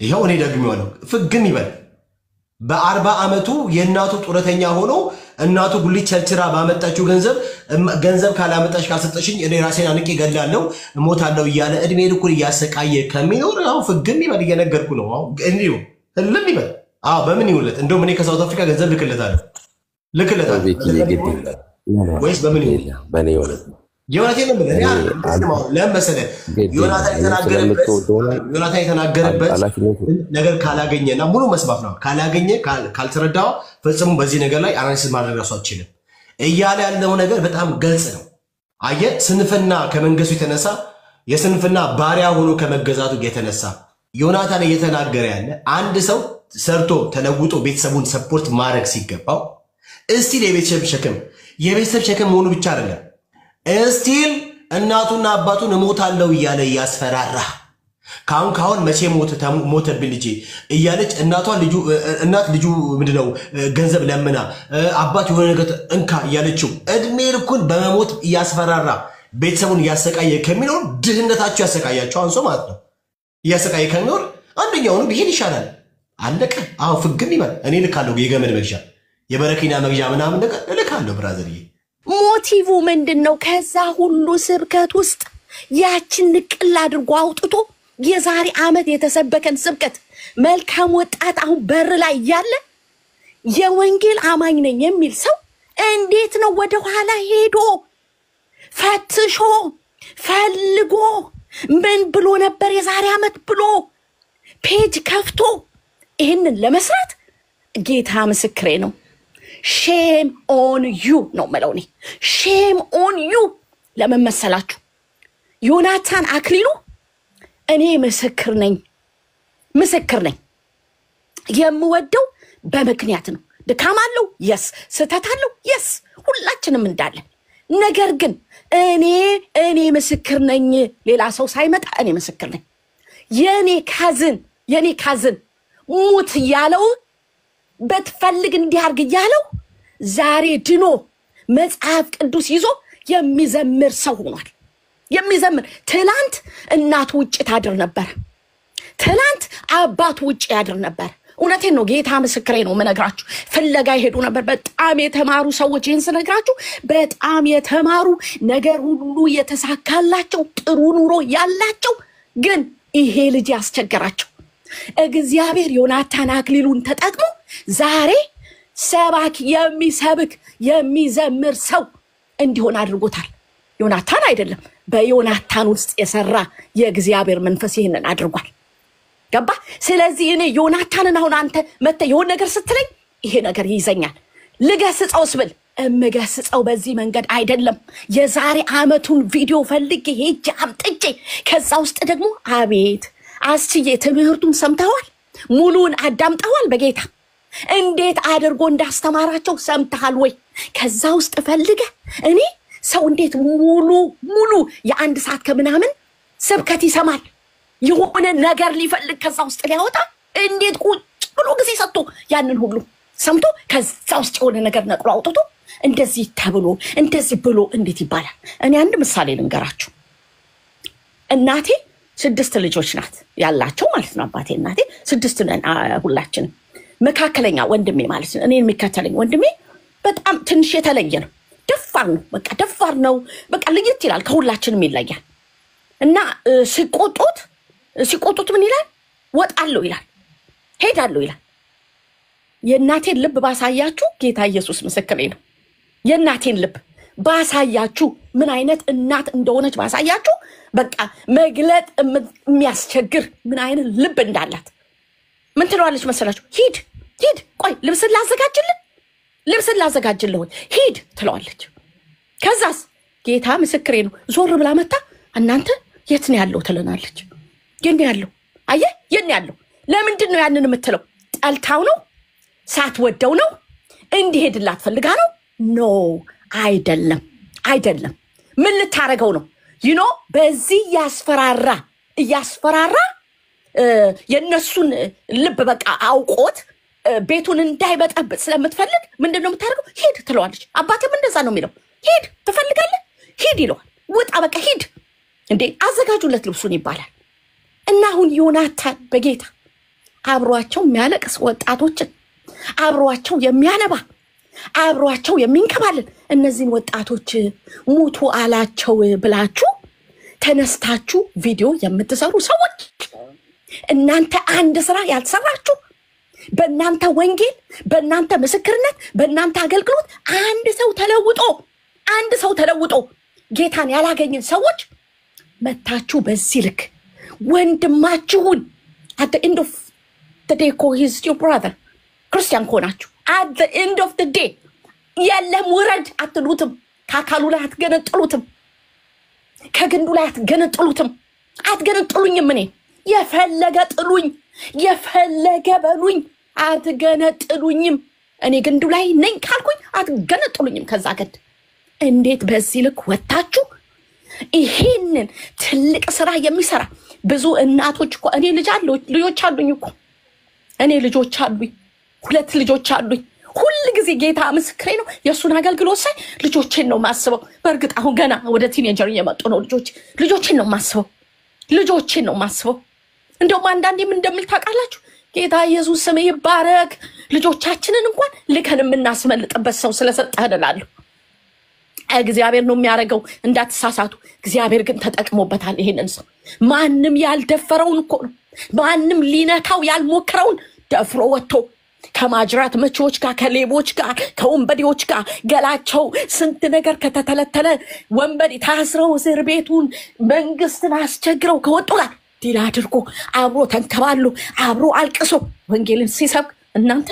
ይሄው እኔ ደግሜዋለሁ ፍግም ይበል በ40 አመቱ የእናቱ ጡረተኛ ሆኖ እናቱ ጉሊት ቸርችራ ባመጣችው ገንዘብ ካላመጣሽ ካልሰጠሽኝ እኔ ራሴን አንቄ ገላለሁ ሞታለሁ ይያለ እድሜ ልኩን ያሰቃየ ከሚኖር አው ፍግም ይበል እየነገርኩ ነው አው እንዲው ህልም ይበል አው በምን ይውለት እንደው እኔ ከሳውት አፍሪካ ገንዘብ ልክለታለሁ ወይስ በምን ይውለት በኔ ይውለት ዮናታን ለምሳሌ ዮናታን የተናገረበት ነገር ካላገኘና ሙሉ መስማት ነው ካላገኘ ካልተረዳው ፈጽሞ በዚህ ነገር ላይ አናሊሲስ ማድረግ ራሱ አትችልም እያለ ያለው ነገር በጣም ግልጽ ነው አየ ስንፍና ከመንገሱ የተነሳ የስንፍና ባሪያ ሆኖ ከመገዛቱ የተነሳ ዮናታን እየተናገረ ያለ አንድ ሰው ሰርቶ ተለውጦ ቤተሰቡን ሰፖርት ማድረግ ሲገባው እስቲ የቤተሰብ ሸክም ሆኖ ብቻ አይደለም እስቲል እናቱና አባቱን እሞታለሁ እያለ ያስፈራራ ካሁን መቼ ሞተብኝ ልጄ እያለች እናት ልጁ ምንድነው ገንዘብ ለምና አባት የሆነ ነገር እንካ እያለችው እድሜ ልኩን በመሞት ያስፈራራ ቤተሰቡን ያሰቃየ ከሚኖር ድህነታቸው ያሰቃያቸው አንሶ ማለት ነው ያሰቃየ ከሚኖር አንደኛው ነው ቢሄድ ይሻላል አለቀ አው ፍግም ይበል እኔ ልካለሁ የገመድ መግዣ የበረኪና መግዣ ምናምን ነገር ልካለሁ ብራዘርዬ ሞቲቭ ምንድነው ከዛ ሁሉ ስብከት ውስጥ ያችን ንቅል አድርጎ አውጥቶ የዛሬ አመት የተሰበከን ስብከት መልካም ወጣት አሁን በር ላይ ያለ የወንጌል አማኝ ነኝ የሚል ሰው እንዴት ነው ወደ ኋላ ሄዶ ፈትሾ ፈልጎ ምን ብሎ ነበር የዛሬ አመት ብሎ ፔጅ ከፍቶ ይሄንን ለመስራት ጌታ ምስክሬ ነው shame on you ነው መለውኔ shame on you ለመመሰላችሁ ዮናታን አክሊሉ እኔ ምስክር ነኝ የምወደው በመክንያት ነው ድካማለው yes ስተታለው yes ሁላችንም እንዳለ ነገር ግን እኔ ምስክር ነኝ ሌላ ሰው ሳይመጣ እኔ ምስክር ነኝ የኔ ካዝን ሙት ያለው በትፈልግ እንዲያርግ ያለው ዛሬ ድኖ መጽሐፍ ቅዱስ ይዞ የሚዘምር ሰው ሆኗል የሚዘምር ትላንት እናቱ ውጭ ታድር ነበር ትላንት አባቱ ውጭ ያድር ነበር እውነቴን ነው ጌታ ምስክሬ ነው መነግራችሁ ፍለጋ ይሄዱ ነበር በጣም የተማሩ ሰዎች ይሄን ስነግራችሁ በጣም የተማሩ ነገር ሁሉ የተሳካላቸው ጥሩ ኑሮ ያላቸው ግን ይሄ ልጅ ያስቸገራቸው እግዚአብሔር ዮናታን አክሊሉን ተጠቅሞ ዛሬ ሰባክ የሚሰብክ የሚዘምር ሰው እንዲሆን አድርጎታል ዮናታን አይደለም በዮናታን ውስጥ የሰራ የእግዚአብሔር መንፈስ ይሄንን አድርጓል ገባ ስለዚህ እኔ ዮናታንን አሁን አንተ መተ የሆነ ነገር ስትለኝ ይሄ ነገር ይዘኛል ልገስጸውስ ብል እምገስጸው በዚህ መንገድ አይደለም የዛሬ አመቱን ቪዲዮ ፈልጌ ሄጄ አምጥቼ ከዛ ውስጥ ደግሞ አቤት አስቺዬ ትምህርቱን ሰምተዋል ሙሉን አዳምጠዋል በጌታ እንዴት አድርጎ እንዳስተማራቸው ሰምተሃል ወይ ከዛ ውስጥ ፈልገ እኔ ሰው እንዴት ሙሉ የአንድ ሰዓት ከምናምን ስብከት ይሰማል የሆነ ነገር ሊፈልግ ከዛ ውስጥ ሊያወጣ እንዴት ቁጭ ብሎ ጊዜ ሰጥቶ ያንን ሁሉ ሰምቶ ከዛ ውስጥ የሆነ ነገር ነቅሎ አውጥቶ እንደዚህ ተብሎ እንደዚህ ብሎ እንዴት ይባላል እኔ አንድ ምሳሌ ልንገራችሁ እናቴ 6 ልጆች ናት ያላቸው ማለት ነው አባቴ እናቴ 6 ነን ሁላችንም መካከለኛ ወንድሜ ማለት ነው እኔን የሚከተለኝ ወንድሜ በጣም ትንሽ የተለየ ነው ደፋር ነው በቃ ለየት ይላል ከሁላችንም ይለያል እና ሲቆጡት ምን ይላል ወጣለው ይላል ሄዳለው ይላል የእናቴን ልብ ባሳያችሁ ጌታ ኢየሱስ ምስክሬ ነው የእናቴን ልብ ባሳያችሁ ምን አይነት እናት እንደሆነች ባሳያችሁ በቃ መግለጥ የሚያስቸግር ምን አይነት ልብ እንዳላት ምን ትለዋለች መሰላችሁ ሂድ ቆይ ልብስን ላዘጋጅልህ ሂድ ትለዋለች ከዛስ ጌታ ምስክሬ ነው ዞር ብላ መጣ እናንተ የት ነው ያለው ትለናለች የት ነው ያለው አየ የት ነው ያለው ለምንድን ነው ያንን የምትለው ጠልታው ነው ሳትወደው ነው እንዲሄድላት ፈልጋ ነው ኖ አይደለም ምን ልታረገው ነው በዚህ ያስፈራራ የነሱን ልብ በቃ አውቆት ቤቱን እንዳይበጠብጥ ስለምትፈልግ ምንድነው የምታረገው ሂድ ትለዋለች አባቴም እንደዛ ነው የሚለው ሂድ ትፈልጋለህ ሂድ ይለዋል ውጣ በቃ ሂድ እንዴ አዘጋጁለት ልብሱን ይባላል እና አሁን ዮናታን በጌታ አብሯቸው የሚያለቅስ ወጣቶችን አብሯቸው የሚያነባ አብሯቸው የሚንከባልን እነዚህን ወጣቶች ሙቱ አላቸው ብላችሁ ተነስታችሁ ቪዲዮ የምትሰሩ ሰዎች እናንተ አንድ ስራ ያልሰራችሁ በእናንተ ወንጌል በእናንተ ምስክርነት በእናንተ አገልግሎት አንድ ሰው ተለውጦ ጌታን ያላገኘ ሰዎች መታችሁ በዚህ ልክ ወንድማችሁን at the end of the day call his your brother ክርስቲያን ሆናችሁ at the end of the day የለም ውረድ አትሉትም ካካሉ ላይ አትገነጥሉትም ከግንዱ ላይ አትገነጥሉኝም እኔ የፈለገ ጥሉኝ የፈለገ በሉኝ አትገነጥሉኝም እኔ ግንዱ ላይ ነኝ ካልኩኝ አትገነጥሉኝም ከዛ ገድ እንዴት በዚህ ልክ ወጣችሁ ይሄንን ትልቅ ስራ የሚሰራ ብዙ እናቶች እኮ እኔ ልጆች አሉኝ እኮ እኔ ልጆች አሉኝ 2 ልጆች አሉኝ ሁሉ ጊዜ ጌታ ምስክሬ ነው የሱን አገልግሎት ሳይ ልጆቼን ነው ማስበው በርግጥ አሁን ገና ወደ ቲኔጀር እየመጡ ነው ልጆቼን ነው ማስበው እንደውም አንዳንዴም እንደምል ታውቃላችሁ ጌታ ኢየሱስ ስም ይባረክ ልጆቻችንን እንኳን ልከን እናስመልጥበት ሰው ስለሰጠህልናለሁ እግዚአብሔር ነው የሚያረጋው እንዳትሳሳቱ እግዚአብሔር ግን ተጠቅሞበታል ይሄንን ሰው ማንንም ያልደፈረውን እኮ ነው ማንንም ሊነካው ያልሞከረውን ደፍሮ ወጥቶ ከማጅራት መቾች ጋር ከሌቦች ጋር ከወንበዴዎች ጋር ገላቸው ስንት ነገር ከተተለተለ ወንበዴ ታስረው እስር ቤቱን መንግስትን አስቸግረው ከወጡ ጋር ዲላ አድርጎ አብሮ ተንከባሉ አብሮ አልቅሶ ወንጌልን ሲሰብክ እናንተ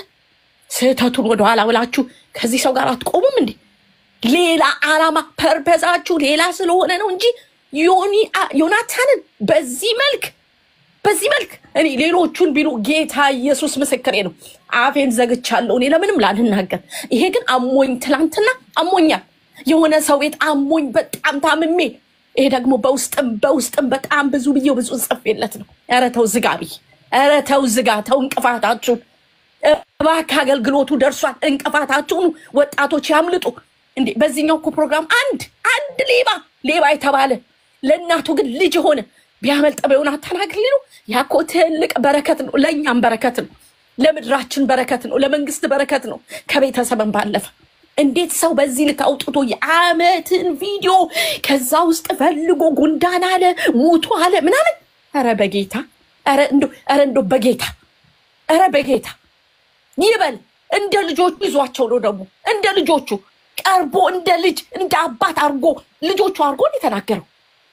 ስህተቱን ወደ ኋላ ብላችሁ ከዚህ ሰው ጋር አትቆሙም እንዴ ሌላ ዓላማ ፐርፐዛችሁ ሌላ ስለሆነ ነው እንጂ ዮናታንን በዚህ መልክ እኔ ሌሎቹን ቢሉ ጌታ ኢየሱስ ምስክሬ ነው አፌን ዘግቻለሁ እኔ ለምንም ላልናገር ይሄ ግን አሞኝ ትላንትና አሞኛል የሆነ ሰው ቤት አሞኝ በጣም ታምሜ ይሄ ደግሞ በውስጥም በጣም ብዙ ጽፌለት ነው ኧረ ተው ዝጋ ተው እንቅፋታችሁን እባክህ አገልግሎቱ ደርሷል እንቅፋታችሁን ወጣቶች ያምልጡ እንዴ በዚህኛው ፕሮግራም አንድ ሌባ የተባለ ለእናቱ ግን ልጅ ሆነ ቢያመልጥ በዮናታን አገልግሎ ያኮ ትልቅ በረከት ነው ለኛም በረከት ነው ለምድራችን በረከት ነው ለመንግስት በረከት ነው ከቤተሰብም ባለፈ እንዴት ሰው በዚህ ልክ አውጥቶ የአመትን ቪዲዮ ከዛ ውስጥ ፈልጎ ጉንዳን አለ ሙቱ አለ ምናምን ኧረ በጌታ ይበል እንደ ልጆቹ ይዟቸው ነው ደግሞ እንደ ልጆቹ ቀርቦ እንደ ልጅ እንደ አባት አርጎ ልጆቹ አርጎ የተናገረው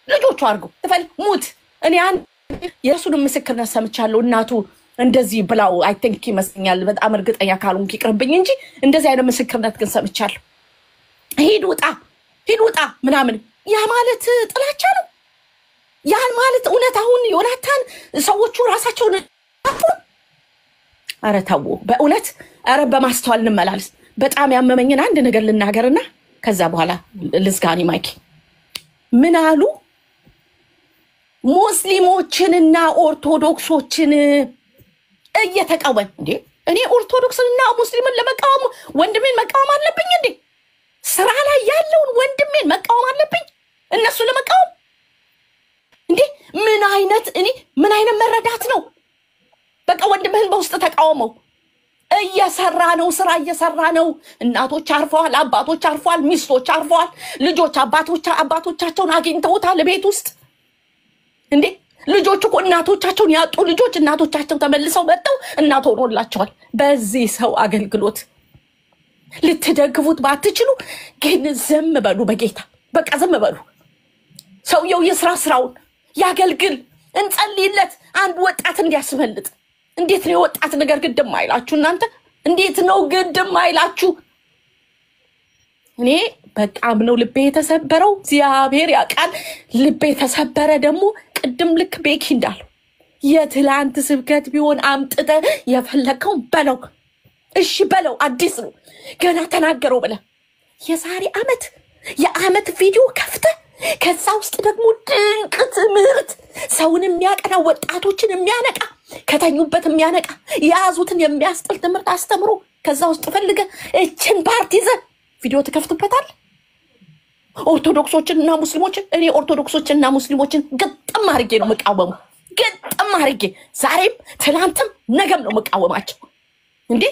ልጆቹ አርጎ ተፈል ሙት እኔ የሱን ምስክርነት ሰምቻለሁ እናቱ እንደዚህ ብላው አይ ቲንክ ይመስኛል በጣም እርግጠኛ ካልሆንኩ ይቅርብኝ እንጂ እንደዚህ አይነት ምስክርነት ግን ሰምቻለሁ ሂድ ውጣ ምናምን ያ ማለት ጥላቻ ነው ያ ማለት እውነት አሁን ዮናታን ሰዎቹ ራሳቸውን ኧረ ተው በእውነት ኧረ በማስተዋል እንመላለስ በጣም ያመመኝን አንድ ነገር ልናገርና ከዛ በኋላ ልዝጋኒ ማይክ ምን አሉ ሙስሊሞችንና ኦርቶዶክሶችን እየተቃወሙ እንዴ እኔ ኦርቶዶክስንና ሙስሊምን ለመቃወም ወንድሜን መቃወም አለብኝ እንዴ ስራ ላይ ያለውን ወንድሜን መቃወም አለብኝ እነሱ ለመቃወም እንዴ ምን አይነት መረዳት ነው በቃ ወንድምህን በውስጥ ተቃወመው ስራ እየሰራ ነው እናቶች አርፈዋል አባቶች አርፈዋል ሚስቶች አርፈዋል ልጆች አባቶቻቸውን አግኝተውታል ቤት ውስጥ እንዴ ልጆቹ እኮ እናቶቻቸውን ያጡ ልጆች እናቶቻቸው ተመልሰው መጥተው እናት ሆኖላቸዋል በዚህ ሰው አገልግሎት ልትደግፉት ባትችሉ ግን ዝም በሉ በጌታ በቃ ዝም በሉ ሰውየው ስራውን ያገልግል እንጸልይለት አንድ ወጣት እንዲያስፈልጥ እንዴት ነው ወጣት ነገር ግድም አይላችሁ እናንተ እንዴት ነው ግድም አይላችሁ እኔ በጣም ነው ልቤ የተሰበረው እግዚአብሔር ያቃል ልቤ ተሰበረ ደግሞ ቅድም ልክ ቤኪ እንዳለው የትላንት ስብከት ቢሆን አምጥተ የፈለከው በለው እሺ በለው አዲስ ነው ገና ተናገረው ብለ የዛሬ የአመት ቪዲዮ ከፍተ ከዛ ውስጥ ደግሞ ድንቅ ትምህርት ሰውን የሚያቀና ወጣቶችን የሚያነቃ ከተኙበት የሚያነቃ ያዙትን የሚያስጥል ትምህርት አስተምሮ ከዛ ውስጥ ፈልገ እችን ፓርት ይዘ ቪዲዮ ተከፍቱበታል ኦርቶዶክሶችንና ሙስሊሞችን እኔ ኦርቶዶክሶችንና ሙስሊሞችን ግጥም አድርጌ ነው መቃወሙ ግጥም በጣም አርጌ ዛሬም ትላንትም ነገም ነው መቃወማቸው እንዴ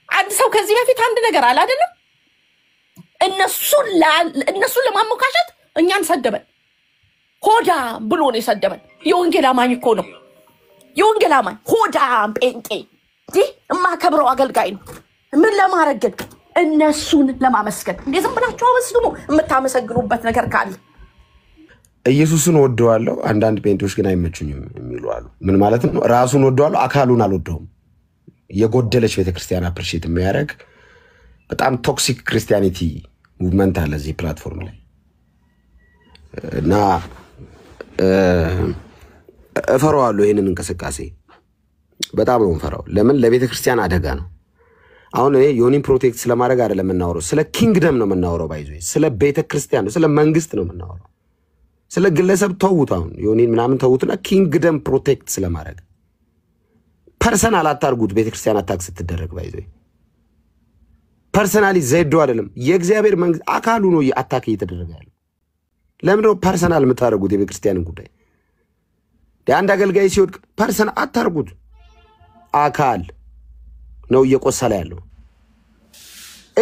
አንድ ሰው ከዚህ በፊት አንድ ነገር አለ አይደለም እነሱን ለማሞካሸት እኛን ሰደበን ሆዳ ብሎ ነው የሰደበን የወንጌል አማኝ እኮ ነው የወንጌል አማኝ ሆዳ ጴንጤ እማከብረው አገልጋይ ነው ምን ለማረግ እነሱን ለማመስገን እንዴ ዝም ብላችሁ አመስግኑ የምታመሰግኑበት ነገር ካለ ኢየሱስን ወደዋለሁ አንዳንድ ጴንጤዎች ግን አይመቹኝም የሚሉ አሉ ምን ማለት ነው ራሱን ወደዋለሁ አካሉን አልወደውም የጎደለች ቤተክርስቲያን አፕሪሺየት የሚያደርግ በጣም ቶክሲክ ክርስቲያኒቲ ሙቭመንት አለ እዚህ ፕላትፎርም ላይ እና እፈራዋለሁ ይሄንን እንቅስቃሴ በጣም ነው ፈራው ለምን ለቤተክርስቲያን አደጋ ነው አሁን እኔ ዮኒን ፕሮቴክት ስለማድረግ አይደለም እናወራው ስለ ኪንግደም ነው እናወራው ባይዘይ ስለ ቤተክርስቲያን ስለ መንግስት ነው እናወራው ስለ ግለሰብ ተውት አሁን ዮኒን ምናምን ተውትና ኪንግደም ፕሮቴክት ስለማድረግ ፐርሰናል አታርጉት ቤተክርስቲያን አታክ ስትደረግ ባይዘይ ፐርሰናሊ ዘይዶ አይደለም የእግዚአብሔር መንግስት አካሉ ነው አታክ እየተደረገ ያለው ለምን ነው ፐርሰናል የምታረጉት የቤተክርስቲያንን ጉዳይ የአንድ አገልጋይ ሲወድቅ ፐርሰናል አታርጉት አካል ነው እየቆሰለ ያለው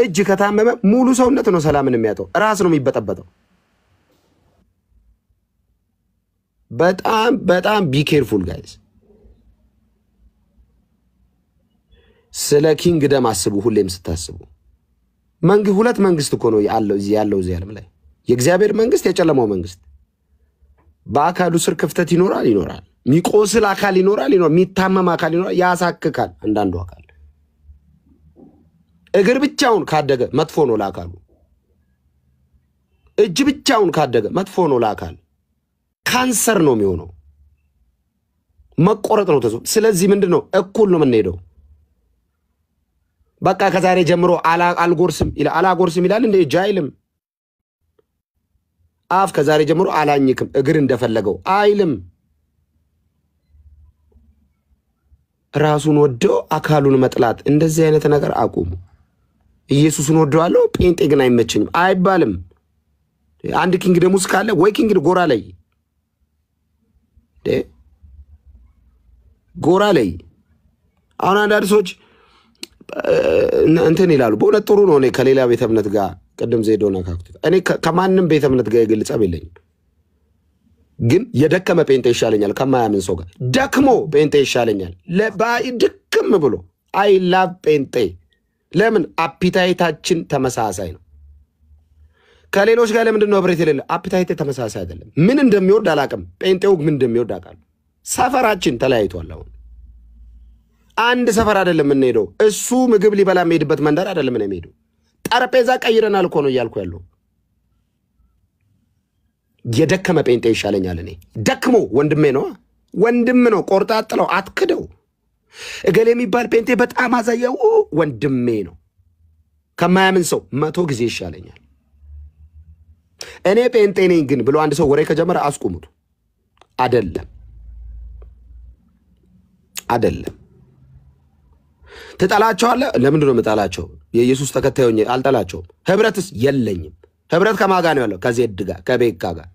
እጅ ከታመመ ሙሉ ሰውነት ነው ሰላምን የሚያጠው ራስ ነው የሚበጠበጠው በጣም ቢ ኬርፉል ጋይስ ስለ ኪንግደም አስቡ ሁሌም ስታስቡ ሁለት መንግስት እኮ ነው ያለው እዚህ ዓለም ላይ የእግዚአብሔር መንግስት የጨለማው መንግስት በአካሉ ስር ክፍተት ይኖራል ሚቆስል አካል ይኖራል ሚታመም አካል ይኖራል ያሳክካል አንዳንዱ አካል እግር ብቻውን ካደገ መጥፎ ነው ለአካሉ እጅ ብቻውን ካደገ መጥፎ ነው ለአካል ካንሰር ነው የሚሆነው መቆረጥ ነው ተሰው ስለዚህ ምንድነው እኩል ነው የምንሄደው በቃ ከዛሬ ጀምሮ አላጎርስም ይላል እንደ ጃይልም አፍ ከዛሬ ጀምሮ አላኝክም እግር እንደፈለገው አይልም ራሱን ወዶ አካሉን መጥላት እንደዚህ አይነት ነገር አቁሙ ኢየሱስን ወደዋለሁ ጴንጤ ግን አይመቸኝም አይባልም አንድ ኪንግደም ውስጥ ካለ ወይ ኪንግደም ጎራ ላይ አሁን አንዳንድ ሰዎች እንትን ይላሉ በእውነት ጥሩ ነው እኔ ከሌላ ቤተ እምነት ጋር ቀደም ዘይዶና ካክቱ እኔ ከማንንም ቤተ እምነት ጋር ይገልጻብ የለኝም ግን የደከመ ጴንጤ ይሻለኛል ከማያምን ሰው ጋር ደክሞ ጴንጤ ይሻለኛል ለባይ ድክም ብሎ አይ ላቭ ጴንጤ ለምን አፒታይታችን ተመሳሳይ ነው ከሌሎች ጋር ለምንድነው ህብረት የሌለው አፒታይቴ ተመሳሳይ አይደለም ምን እንደሚወድ አላቀም ጴንጤው ምን እንደሚወድ አቃል ሰፈራችን ተለያይቷል አሁን አንድ ሰፈር አይደለም እንሄደው እሱ ምግብ ሊበላ የሚሄድበት መንደር አይደለም እኔ የምሄደው ጠረጴዛ ቀይረናል እኮ ነው ይያልኩ ያለው የደከመ ጴንጤ ይሻለኛል እኔ ደክሞ ወንድም ነው ቆርጣጥለው አትክደው እገሌ የሚባል ጴንጤ በጣም አዛየው ወንድሜ ነው ከማያምን ሰው 100 ጊዜ ይሻለኛል እኔ ጴንጤ ነኝ ግን ብሎ አንድ ሰው ወሬ ከጀመረ አስቆሙት አይደለም ተጣላቸዋለ ለምን ነው መጣላቸው የኢየሱስ ተከታዮኝ አልጣላቸውም ህብረትስ የለኝም ህብረት ከማጋ ነው ያለው ከዜድ ጋር ከቤካ ጋር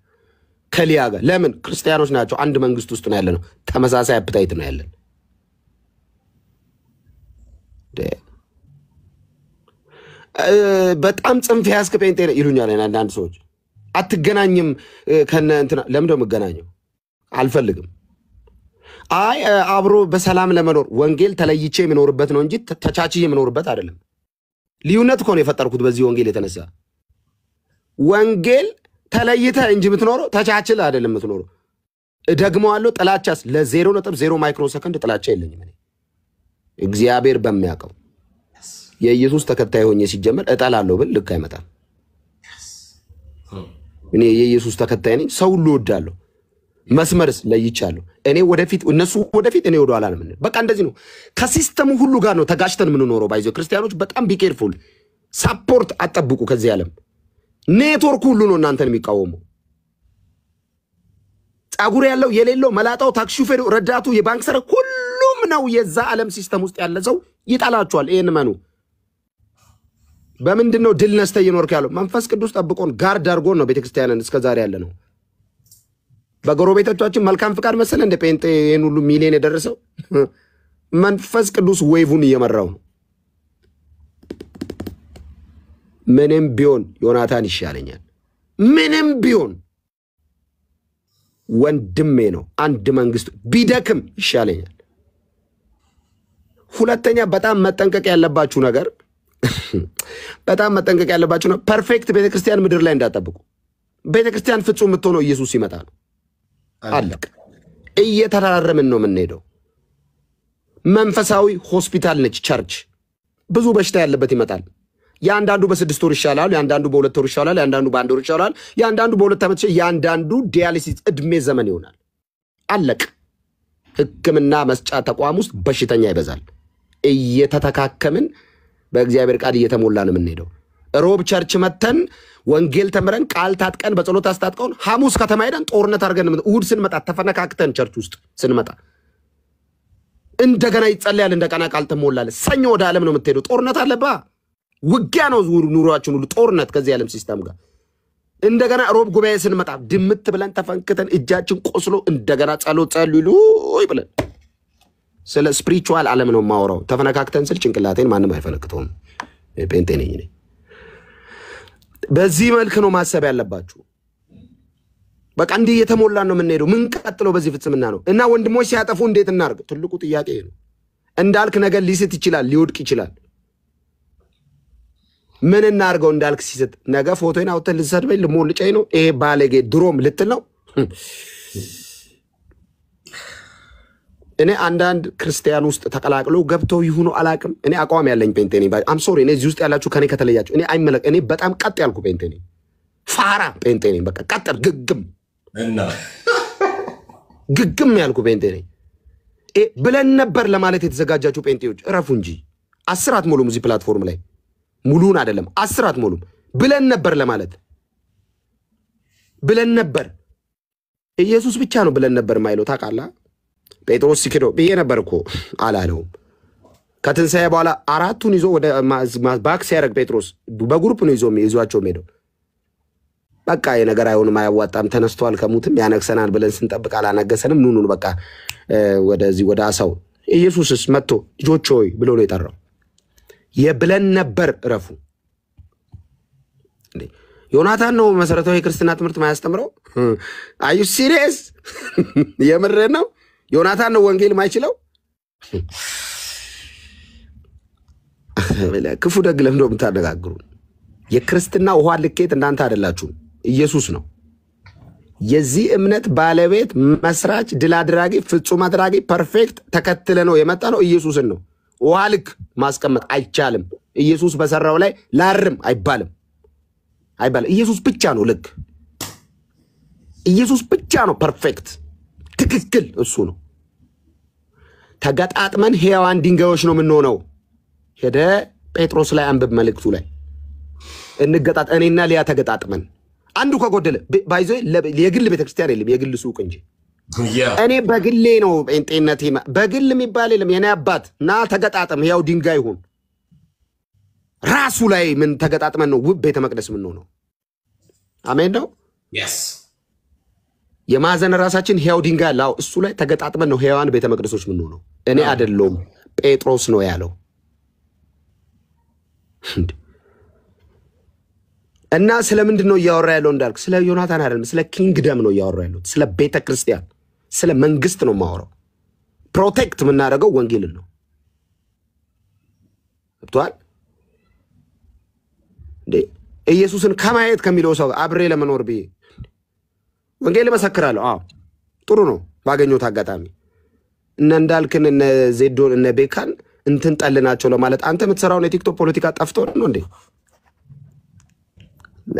ከሊያ ጋር ለምን ክርስቲያኖች ናቸው አንድ መንግስት ውስጥ ነው ያለነው ተመሳሳይ አፕታይት ነው ያለን በጣም ጽንፍ ያስከ ጴንጤ ይሉኛል አንዳንድ ሰዎች አትገናኝም ከነ እንትና ለምን ነው መገናኘው አልፈልግም አይ አብሮ በሰላም ለመኖር ወንጌል ተለይቼ የምኖርበት ነው እንጂ ተቻችዬ የምኖርበት አይደለም ልዩነት እኮ ነው የፈጠርኩት በዚህ ወንጌል የተነሳ ወንጌል ተለይተ እንጂ የምትኖረው ተቻችል አይደለም የምትኖረው ደግሞዋለሁ ጥላቻስ ለ0.0 ማይክሮ ሰከንድ ጥላቻ የለኝም እኔ እግዚአብሔር በሚያቀው የኢየሱስ ተከታይ ሆኜ ሲጀመር እጣላለሁ ብል ልክ አይመጣም እኔ የኢየሱስ ተከታይ ነኝ ሰው ሁሉ ወዳለሁ መስመርስ ለይቻለሁ እኔ ወደፊት እነሱ ወደፊት እኔ ወደ ኋላ ነው ምን በቃ እንደዚህ ነው ከሲስተሙ ሁሉ ጋር ነው ተጋጭተን ምን ኖረው ባይዘው ክርስቲያኖች በጣም ቢ ኬርፉል ሰፖርት አጠብቁ ከዚህ ዓለም ኔትወርክ ሁሉ ነው እናንተን የሚቃወመው ጻጉር ያለው የሌለው መላጣው ታክሲ ሹፌሩ ረዳቱ የባንክ ሰር ሁሉም ነው የዛ ዓለም ሲስተም ውስጥ ያለ ሰው ይጣላቸዋል ይሄን ማኑ በምንድነው ድል ነስተ ይኖርክ ያለው መንፈስ ቅዱስ ጠብቆን ጋር ዳርጎን ነው ቤተክርስቲያንን እስከ ዛሬ ያለ ነው በጎረቤቶቻችን መልካም ፍቃድ መሰለ እንደ ጴንጤ ይሄን ሁሉ ሚሊዮን የደረሰው መንፈስ ቅዱስ ዌይቡን እየመራው ነው። ምንም ቢሆን ዮናታን ይሻለኛል። ምንም ቢሆን ወንድሜ ነው። አንድ መንግስት ቢደክም ይሻለኛል። ሁለተኛ በጣም መጠንቀቅ ያለባችሁ ነገር ፐርፌክት ቤተክርስቲያን ምድር ላይ እንዳጠብቁ። ቤተክርስቲያን ፍጹም የምትሆነው ኢየሱስ ሲመጣ ነው። አለቅ እየተራረምን ነው የምንሄደው። መንፈሳዊ ሆስፒታል ነች ቸርች። ብዙ በሽታ ያለበት ይመጣል። ያንዳንዱ በ6 ወር ይሻላል፣ ያንዳንዱ በ2 ወር ይሻላል፣ ያንዳንዱ በ1 ወር ይሻላል፣ ያንዳንዱ በ2 ዓመት፣ ያንዳንዱ ዲያሊሲስ እድሜ ዘመን ይሆናል። አለቅ ሕክምና መስጫ ተቋም ውስጥ በሽተኛ ይበዛል። እየተተካከምን በእግዚአብሔር ቃል እየተሞላ ነው የምንሄደው። ሮብ ቸርች መተን ወንጌል ተምረን ቃል ታጥቀን በጸሎት አስታጥቀውን ሐሙስ ከተማ ሄደን ጦርነት አድርገን እሑድ ስንመጣ ተፈነካክተን ቸርች ውስጥ ስንመጣ እንደገና ይጸልያል። እንደገና ቃል ተሞላለ። ሰኞ ወደ ዓለም ነው የምትሄደው። ጦርነት አለባ። ውጊያ ነው ኑሯችን ሁሉ ጦርነት ከዚህ ዓለም ሲስተም ጋር። እንደገና ሮብ ጉባኤ ስንመጣ ድምት ብለን ተፈንክተን እጃችን ቆስሎ እንደገና ጸሎት ጸልዩ ብለን ስለ ስፒሪቹዋል ዓለም ነው የማወራው። ተፈነካክተን ስል ጭንቅላቴን ማንም አይፈነክተውም። ጴንጤ ነኝ እኔ። በዚህ መልክ ነው ማሰብ ያለባችሁ። በቃ እንዲህ እየተሞላን ነው የምንሄደው። ምን ቀጥሎ በዚህ ፍጽምና ነው። እና ወንድሞች ሲያጠፉ እንዴት እናርግ? ትልቁ ጥያቄ ነው። እንዳልክ ነገር ሊስት ይችላል፣ ሊወድቅ ይችላል። ምን እናርገው? እንዳልክ ሲስት ነገ ፎቶዬን አውጥተህ ልትሰድበኝ ልሞልጨኝ ነው? ይሄ ባለጌ ድሮም ልትል ነው? እኔ አንዳንድ ክርስቲያን ውስጥ ተቀላቅለው ገብተው ይሁኑ አላቅም። እኔ አቋም ያለኝ ጴንጤ ነኝ። አም ሶሪ። እኔ እዚህ ውስጥ ያላችሁ ከኔ ከተለያችሁ እኔ በጣም ቀጥ ያልኩ ጴንጤ ነኝ። ፋራ ጴንጤ ነኝ። በቃ ቀጥ ግግም ያልኩ ጴንጤ ነኝ። ብለን ነበር ለማለት የተዘጋጃችሁ ጴንጤዎች እረፉ እንጂ 10 አትሞሉም። እዚህ ፕላትፎርም ላይ ሙሉን አይደለም 10 አትሞሉም። ብለን ነበር ለማለት ብለን ነበር። ኢየሱስ ብቻ ነው ብለን ነበር ማይለው ታውቃለህ። ጴጥሮስ ሲክዶ ብዬ ነበር እኮ አላለውም። ከትንሣኤ በኋላ 4ቱን ይዞ ወደ ባክስ ያደረግ ጴጥሮስ በግሩፕ ነው ይዟቸው ሄደው በቃ የነገር አይሆንም አያዋጣም ተነስቷል ከሙትም ያነግሰናል ብለን ስንጠብቅ አላነገሰንም። ኑኑ በቃ ወደዚህ ወደ አሳው ኢየሱስስ መጥቶ ልጆች ሆይ ብሎ ነው የጠራው። የብለን ነበር ረፉ እንዴ ዮናታን ነው መሰረታዊ ክርስትና ትምህርት ማያስተምረው? አዩ ሲሪየስ? የምር ነው? ዮናታን ነው ወንጌል ማይችለው? ክፉ ደግ ለምን ነው የምታነጋግሩ? የክርስትና ውሃ ልኬት እናንተ አይደላችሁም፣ ኢየሱስ ነው። የዚህ እምነት ባለቤት መስራች፣ ድል አድራጊ፣ ፍጹም አድራጊ፣ ፐርፌክት ተከትለ ነው የመጣ ነው ኢየሱስን ነው። ውሃ ልክ ማስቀመጥ አይቻልም። ኢየሱስ በሰራው ላይ ላርም አይባልም። ኢየሱስ ብቻ ነው ልክ። ኢየሱስ ብቻ ነው ፐርፌክት ትክክል፣ እሱ ነው። ተገጣጥመን ሕያዋን ድንጋዮች ነው የምንሆነው። ሄደ ጴጥሮስ ላይ አንብብ መልእክቱ ላይ እንገጣጥ እኔና ሊያ ተገጣጥመን አንዱ ከጎደለ ባይዞ የግል ቤተክርስቲያን የለም የግል ሱቅ እንጂ እኔ በግሌ ነው ጴንጤነቴ። በግል የሚባል የለም። የኔ አባት ና ተገጣጥም ሕያው ድንጋይ ሁን። ራሱ ላይ ምን ተገጣጥመን ነው ውብ ቤተ መቅደስ ምን ነው? አሜን ነው። የማዕዘን ራሳችን ሕያው ድንጋይ አለው። እሱ ላይ ተገጣጥመን ነው ሕያዋን ቤተ መቅደሶች ምን ነው? እኔ አይደለም ጴጥሮስ ነው ያለው። እና ስለምንድን ነው እያወራ ያለው እንዳልክ? ስለ ዮናታን አይደለም፣ ስለ ኪንግደም ነው እያወራ ያለው። ስለ ቤተ ክርስቲያን፣ ስለ መንግስት ነው ማወራው። ፕሮቴክት የምናደርገው ወንጌልን ነው። ብቷል እንዴ ኢየሱስን ከማየት ከሚለው ሰው አብሬ ለመኖር ብዬ ወንጌል መሰክራለሁ። አዎ ጥሩ ነው። ባገኘሁት አጋጣሚ እነ እንዳልክን እነ ዜዶን እነ ቤካን እንትን ጠልናቸው ለማለት አንተ የምትሰራውን የቲክቶክ ፖለቲካ ጠፍቶ ነው እንዴ?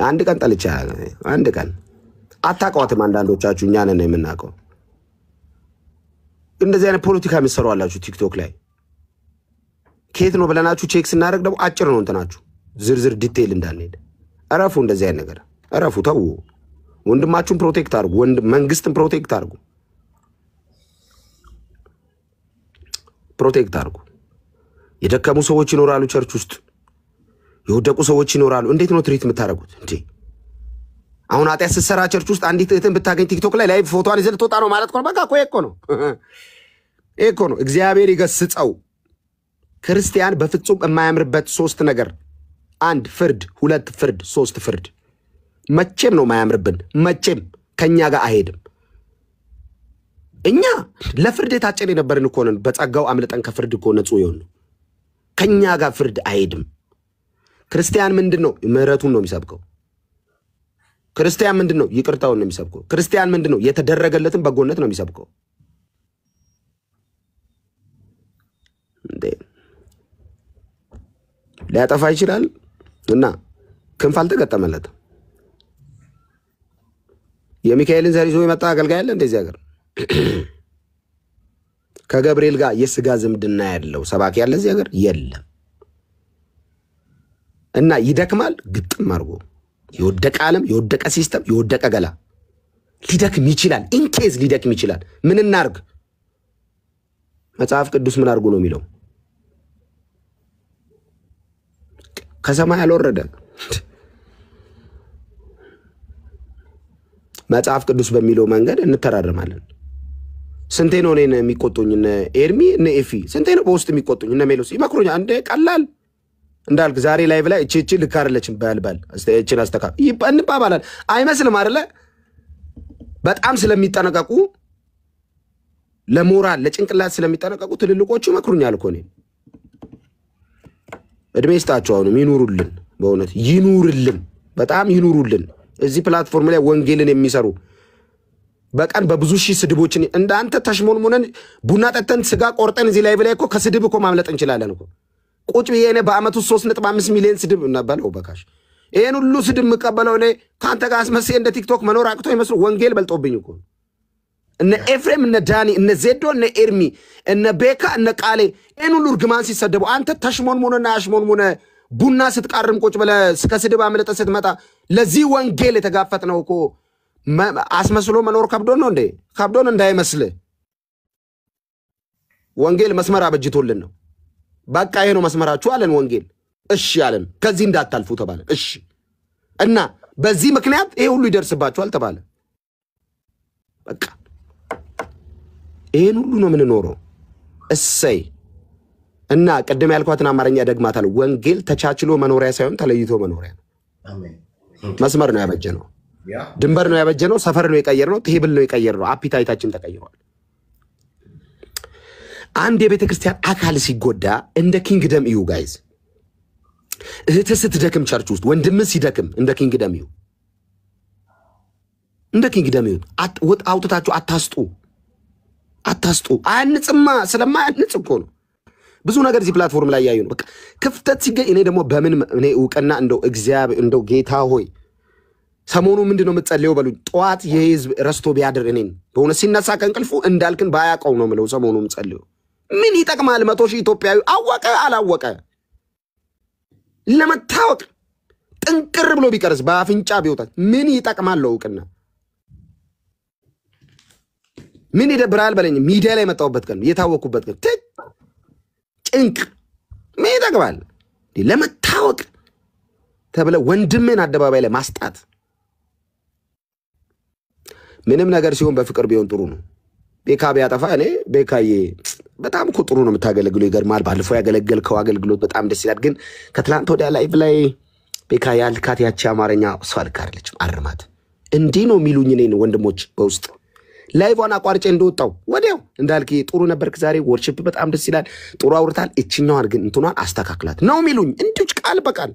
አንድ ቀን ጠልቻ አንድ ቀን አታውቀዋትም። አንዳንዶቻችሁ እኛ ነን የምናውቀው። እንደዚህ አይነት ፖለቲካ የሚሰሩ አላችሁ ቲክቶክ ላይ። ከየት ነው ብለናችሁ ቼክ ስናደርግ ደግሞ አጭር ነው እንትናችሁ። ዝርዝር ዲቴይል እንዳንሄድ እረፉ። እንደዚህ አይነት ነገር እረፉ። ተው። ወንድማችሁን ፕሮቴክት አድርጉ። መንግስትን ፕሮቴክት አድርጉ። ፕሮቴክት አድርጉ። የደከሙ ሰዎች ይኖራሉ ቸርች ውስጥ፣ የወደቁ ሰዎች ይኖራሉ። እንዴት ነው ትሪት የምታደርጉት እንዴ? አሁን ኃጢአት ስትሰራ ቸርች ውስጥ አንዲት እህትን ብታገኝ ቲክቶክ ላይ ላይቭ ፎቶዋን ይዘህ ልትወጣ ነው ማለት ነው። በቃ እኮ ነው እኮ ነው። እግዚአብሔር ይገስጸው። ክርስቲያን በፍጹም የማያምርበት 3 ነገር፣ 1 ፍርድ፣ 2 ፍርድ፣ 3 ፍርድ። መቼም ነው የማያምርብን። መቼም ከኛ ጋር አይሄድም። እኛ ለፍርድ የታጨን የነበርን እኮ ነን። በጸጋው አምልጠን ከፍርድ እኮ ንጹህ ይሆን ነው። ከኛ ጋር ፍርድ አይሄድም። ክርስቲያን ምንድነው? ምህረቱን ነው የሚሰብከው። ክርስቲያን ምንድነው? ይቅርታውን ነው የሚሰብከው። ክርስቲያን ምንድነው? የተደረገለትን በጎነት ነው የሚሰብከው። እንዴ ሊያጠፋ ይችላል እና ክንፍ አልተገጠመለትም። የሚካኤልን ዘር ይዞ የመጣ አገልጋይ አለ እንደዚህ ሀገር? ከገብርኤል ጋር የስጋ ዝምድና ያለው ሰባኪ ያለ እዚህ ሀገር የለም። እና ይደክማል ግጥም አድርጎ። የወደቀ ዓለም፣ የወደቀ ሲስተም፣ የወደቀ ገላ ሊደክም ይችላል። ኢንኬዝ ሊደክም ይችላል። ምን እናርግ? መጽሐፍ ቅዱስ ምን አድርጉ ነው የሚለው? ከሰማይ አልወረደ። መጽሐፍ ቅዱስ በሚለው መንገድ እንተራረማለን። ስንቴ ነው እኔን የሚቆጡኝ? እነ ኤርሚ እነ ኤፊ ስንቴ ነው በውስጥ የሚቆጡኝ? እነ ሜሎስ ይመክሩኛል። አንዴ ቀላል እንዳልክ ዛሬ ላይ ብላ እቺ ልክ አይደለችም ባልባል እቺን አስተካ እንባባላል። አይመስልም አይደለ? በጣም ስለሚጠነቀቁ ለሞራል ለጭንቅላት ስለሚጠነቀቁ ትልልቆቹ ይመክሩኛል እኮ እኔ። እድሜ ይስጣቸው። አሁንም ይኑሩልን፣ በእውነት ይኑሩልን፣ በጣም ይኑሩልን። እዚህ ፕላትፎርም ላይ ወንጌልን የሚሰሩ በቀን በብዙ ሺህ ስድቦችን እንዳንተ ተሽሞንሙነን ቡና ጠጥተን ስጋ ቆርጠን እዚህ ላይ ብላይ እኮ ከስድብ እኮ ማምለጥ እንችላለን እኮ። ቁጭ ብዬ እኔ በአመቱ 3.5 ሚሊዮን ስድብ ነበለው በካሽ። ይሄን ሁሉ ስድብ የምቀበለው እኔ ካንተ ጋር አስመሴ እንደ ቲክቶክ መኖር አቅቶ ይመስሉ ወንጌል በልጦብኝ እኮ። እነ ኤፍሬም እነ ዳኒ እነ ዜዶ እነ ኤርሚ እነ ቤካ እነ ቃሌ ይሄን ሁሉ እርግማን ሲሰደቡ አንተ ተሽሞንሙነና ያሽሞንሙነ ቡና ስትቃርም ቁጭ ብለህ እስከ ስድብ አምልጠ ስትመጣ ለዚህ ወንጌል የተጋፈጥ ነው እኮ። አስመስሎ መኖር ከብዶን ነው እንዴ? ከብዶን እንዳይመስልህ። ወንጌል መስመር አበጅቶልን ነው። በቃ ይሄ ነው መስመራችሁ አለን ወንጌል። እሺ አለን። ከዚህ እንዳታልፉ ተባለ። እሺ እና በዚህ ምክንያት ይሄ ሁሉ ይደርስባችኋል ተባለ። በቃ ይሄን ሁሉ ነው የምንኖረው። እሰይ እና ቅድም ያልኳትን አማርኛ ደግማታለሁ። ወንጌል ተቻችሎ መኖሪያ ሳይሆን ተለይቶ መኖሪያ ነው። መስመር ነው ያበጀነው። ድንበር ነው ያበጀነው። ሰፈር ነው የቀየርነው። ቴብል ነው የቀየርነው። አፒታይታችን ተቀይሯል። አንድ የቤተ ክርስቲያን አካል ሲጎዳ እንደ ኪንግደም እዩ ጋይዝ። እህትህ ስትደክም ቸርች ውስጥ ወንድምህ ሲደክም እንደ ኪንግደም እዩ። እንደ ኪንግደም እዩ። አውጥታችሁ አታስጡ። አያንጽማ። ስለማያንጽ እኮ ነው ብዙ ነገር እዚህ ፕላትፎርም ላይ ያዩ ነው። በቃ ክፍተት ሲገኝ እኔ ደግሞ በምን እኔ እውቅና እንደው እግዚአብሔር እንደው ጌታ ሆይ ሰሞኑ ምንድነው የምትጸልየው በሉኝ። ጠዋት የህዝብ ረስቶ ቢያድር እኔን በእውነት ሲነሳ ከእንቅልፉ እንዳልክን ባያቀው ነው የምለው። ሰሞኑ የምትጸልየው ምን ይጠቅማል? 100 ሺህ ኢትዮጵያዊ አወቀ አላወቀ ለመታወቅ ጥንቅር ብሎ ቢቀርስ በአፍንጫ ቢወጣ ምን ይጠቅማል? እውቅና ምን ይደብራል በለኝ። ሚዲያ ላይ መጣሁበት ቀን የታወኩበት ቀን ጭንቅ ምን ይጠቅማል? ለመታወቅ ተብለ ወንድምን አደባባይ ላይ ማስጣት። ምንም ነገር ሲሆን በፍቅር ቢሆን ጥሩ ነው። ቤካ ቢያጠፋ እኔ ቤካዬ በጣም እኮ ጥሩ ነው የምታገለግሉ። ይገርማል። ባለፈው ያገለገልከው አገልግሎት በጣም ደስ ይላል። ግን ከትላንት ወዲያ ላይቭ ላይ ቤካ ያልካት ያቺ አማርኛ እሷ ልክ አይደለችም። አርማት። እንዲህ ነው የሚሉኝ እኔን ወንድሞች በውስጥ ላይቫን አቋርጬ እንደወጣው ወዲያው እንዳልክ ጥሩ ነበርክ ዛሬ ወርሺፕ በጣም ደስ ይላል፣ ጥሩ አውርታል፣ እቺኛዋን ግን እንትኗን አስተካክላት ነው የሚሉኝ። እንዲሁ ቃል በቃል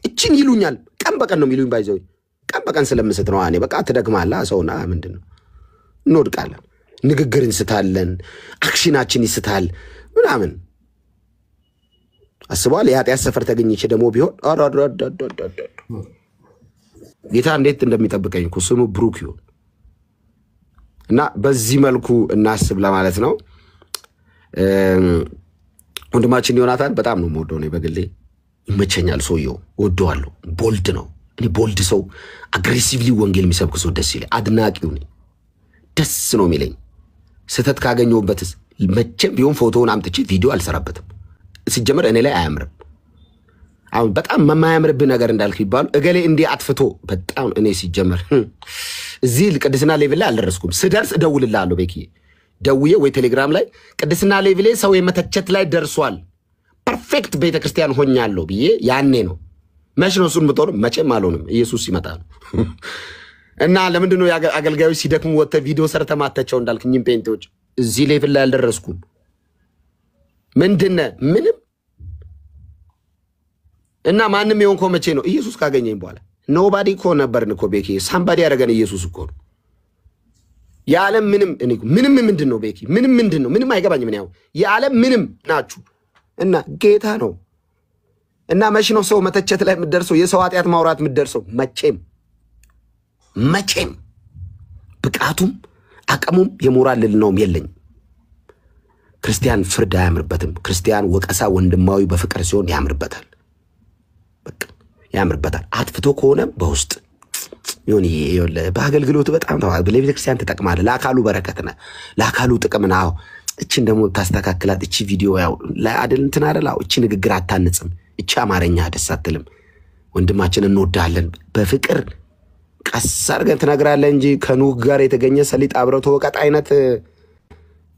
እቺን ይሉኛል። ቀን በቀን ነው የሚሉኝ። ባይዘው ቀን በቀን ስለምስት ነው። እኔ በቃ ትደግማለህ ሰውና ምንድነው እንወድቃለን። ንግግር እንስታለን፣ አክሽናችን ይስታል ምናምን አስበዋል። የኃጢአት ሰፈር ተገኝቼ ደግሞ ቢሆን ጌታ እንዴት እንደሚጠብቀኝ እኮ ስሙ ብሩክ ይሁን። እና በዚህ መልኩ እናስብ ለማለት ነው። ወንድማችን ዮናታን በጣም ነው የምወደው። እኔ በግሌ ይመቸኛል። ሰውየው ወደዋለሁ። ቦልድ ነው። እኔ ቦልድ ሰው አግሬሲቭሊ ወንጌል የሚሰብክ ሰው ደስ ይለኝ። አድናቂው ነኝ። ደስ ነው የሚለኝ። ስህተት ካገኘሁበትስ መቼም ቢሆን ፎቶውን አምጥቼ ቪዲዮ አልሰራበትም። ሲጀመር እኔ ላይ አያምርም። አሁን በጣም የማያምርብህ ነገር እንዳልክ ይባሉ እገሌ እንዲህ አጥፍቶ በጣም እኔ ሲጀመር እዚህ ቅድስና ሌቭል ላይ አልደረስኩም። ስደርስ እደውልልሃለሁ ቤኪዬ፣ ደውዬ ወይ ቴሌግራም ላይ ቅድስና ሌቭሌ ሰው የመተቸት ላይ ደርሷል ፐርፌክት ቤተክርስቲያን ሆኛለሁ ብዬ ያኔ ነው። መች ነው እሱን የምትሆነው? መቼም አልሆንም። ኢየሱስ ሲመጣ ነው። እና ለምንድነው አገልጋዮች ሲደክሙ ወጥተህ ቪዲዮ ሰርተህ ማተቸው እንዳልክኝም ጴንጤዎች እዚህ ሌቭል ላይ አልደረስኩም። ምንድነው ምንም እና ማንም የሆንከው መቼ ነው? ኢየሱስ ካገኘኝ በኋላ ኖባዲ እኮ ነበርን እኮ ቤኪ። ሳምባዲ ያደረገን ኢየሱስ እኮ ነው። የዓለም ምንም እኔ ምንም ምንድን ነው ቤኪ? ምንም ምንድን ነው? ምንም አይገባኝም። ምን ያው የዓለም ምንም ናችሁ እና ጌታ ነው። እና መቼ ነው ሰው መተቸት ላይ የምትደርሰው? የሰው ኃጢአት ማውራት የምትደርሰው? መቼም ብቃቱም አቅሙም የሞራል ልልነውም የለኝም። ክርስቲያን ፍርድ አያምርበትም። ክርስቲያን ወቀሳ ወንድማዊ በፍቅር ሲሆን ያምርበታል። በቃ ያምርበታል። አጥፍቶ ከሆነ በውስጥ ይሁን በአገልግሎት በጣም ተዋል በቤተ ክርስቲያን ተጠቅማለህ። ለአካሉ በረከት ነህ፣ ለአካሉ ጥቅም ነው። እቺን ደግሞ ታስተካክላት። እቺ ቪዲዮ ያው ለአደል እንትን አይደል? እቺ ንግግር አታንጽም። እቺ አማርኛ ደስ አትልም። ወንድማችን እንወዳለን በፍቅር ቀስ አድርገን ትነግራለህ እንጂ ከኑህ ጋር የተገኘ ሰሊጥ አብረው ተወቀጥ አይነት